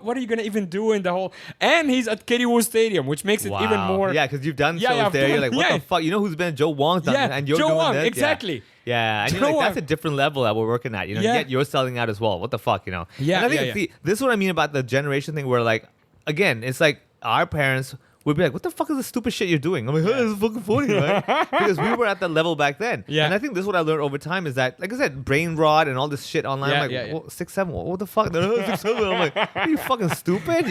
What are you gonna even do in the whole? And he's at Kitty Wu Stadium, which makes it even more. Yeah, because you've done shows there. You're like, what the fuck? You know who's been? Joe Wong's done, and you're Joe doing Wong, this. exactly. Yeah, and you're like, that's a different level that we're working at. Yet you're selling out as well. What the fuck, Yeah, and I think see, this is what I mean about the generation thing. Where like, again, it's like our parents would be like, what the fuck is this stupid shit you're doing? I'm like, this is fucking funny, right? Because we were at that level back then. Yeah. And I think this is what I learned over time is that, like I said, brain rot and all this shit online. I'm like, 6'7", what the fuck? 6'7". I'm like, are you fucking stupid?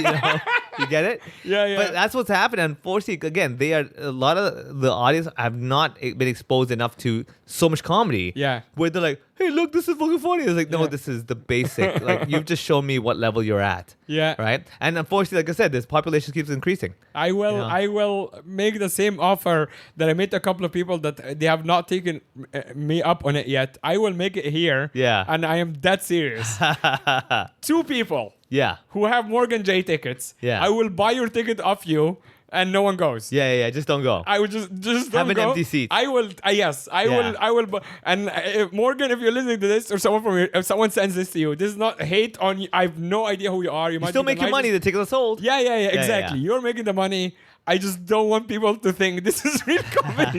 You get it? Yeah. But that's what's happened. Unfortunately, again, a lot of the audience have not been exposed enough to so much comedy. Yeah. Where they're like, hey, look, this is fucking funny. It's like, no, this is the basic. Like, you've just shown me what level you're at. Yeah. Right? And unfortunately, like I said, this population keeps increasing. I will make the same offer that I made to a couple of people that they have not taken me up on it yet. I will make it here. Yeah. And I am that serious. 2 people. Yeah. Who have Morgan J tickets. Yeah. I will buy your ticket off you. And no one goes. Yeah. Just don't go. I would just don't have an go. empty seat. I will. Yes, I will. And Morgan, if you're listening to this, or someone from here, if someone sends this to you, this is not hate on you. I have no idea who you are. You might still make your money. The ticket is sold. Yeah. Exactly. You're making the money. I just don't want people to think this is real comedy.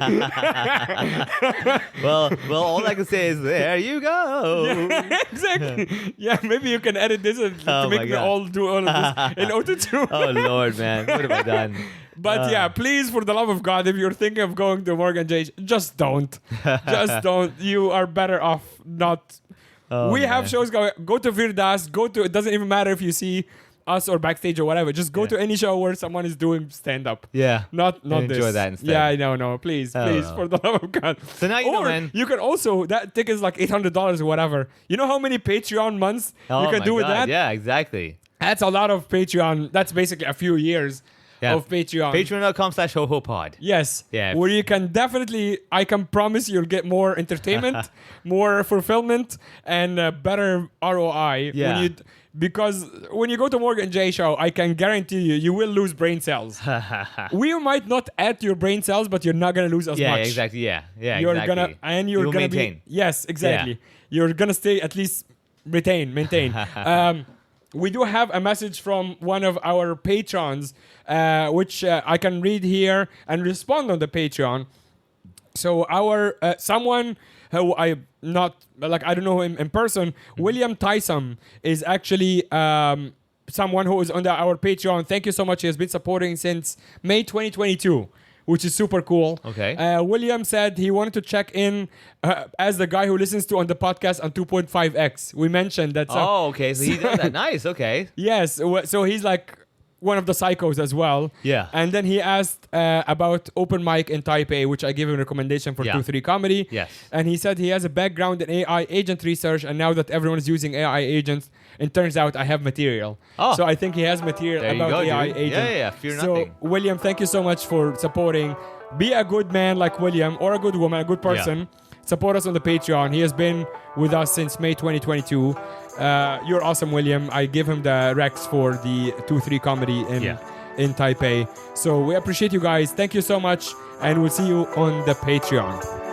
well, all I can say is there you go. Yeah, exactly. Yeah, maybe you can edit this to make me all do all of this in Auto-Tune. Oh Lord, man, what have I done? But yeah, please, for the love of God, if you're thinking of going to Morgan J, just don't. Just don't. You are better off not. We have shows going. Go to Virdas. It doesn't even matter if you see us or backstage or whatever. Just go to any show where someone is doing stand up. Yeah. Not this. Enjoy that instead. Yeah, no. Please, for the love of God. So now you know, man. You can also, that ticket is like $800 or whatever. You know how many Patreon months you can do with that? Yeah, exactly. That's a lot of Patreon. That's basically a few years of Patreon. Patreon.com/HoHoPod. Yes. Yeah. Where you can definitely, I can promise you'll get more entertainment, more fulfillment, and better ROI. Yeah. Because when you go to Morgan J show, I can guarantee you will lose brain cells. We might not add to your brain cells, but you're not gonna lose as much. Yeah, exactly. Yeah, you're exactly. You're gonna maintain. be. Yes, exactly. You're gonna stay at least maintain. We do have a message from one of our patrons, which I can read here and respond on the Patreon. So our someone who I don't know him in person, William Tyson is actually someone who is under our Patreon. Thank you so much. He has been supporting since May 2022, which is super cool. Okay. William said he wanted to check in as the guy who listens to on the podcast on 2.5x. We mentioned that. Okay. So he does that. Nice. Okay. Yes. So he's like one of the psychos as well. Yeah. And then he asked about open mic in Taipei, which I gave him a recommendation for 2-3 Comedy. Yes. And he said he has a background in AI agent research, and now that everyone is using AI agents, it turns out I have material. So I think he has material about AI agents. Yeah. Fear nothing. So William, thank you so much for supporting. Be a good man like William, or a good woman, a good person. Yeah. Support us on the Patreon. He has been with us since May 2022. You're awesome, William. I give him the Rex for the 2-3 Comedy in Taipei. So we appreciate you guys. Thank you so much. And we'll see you on the Patreon.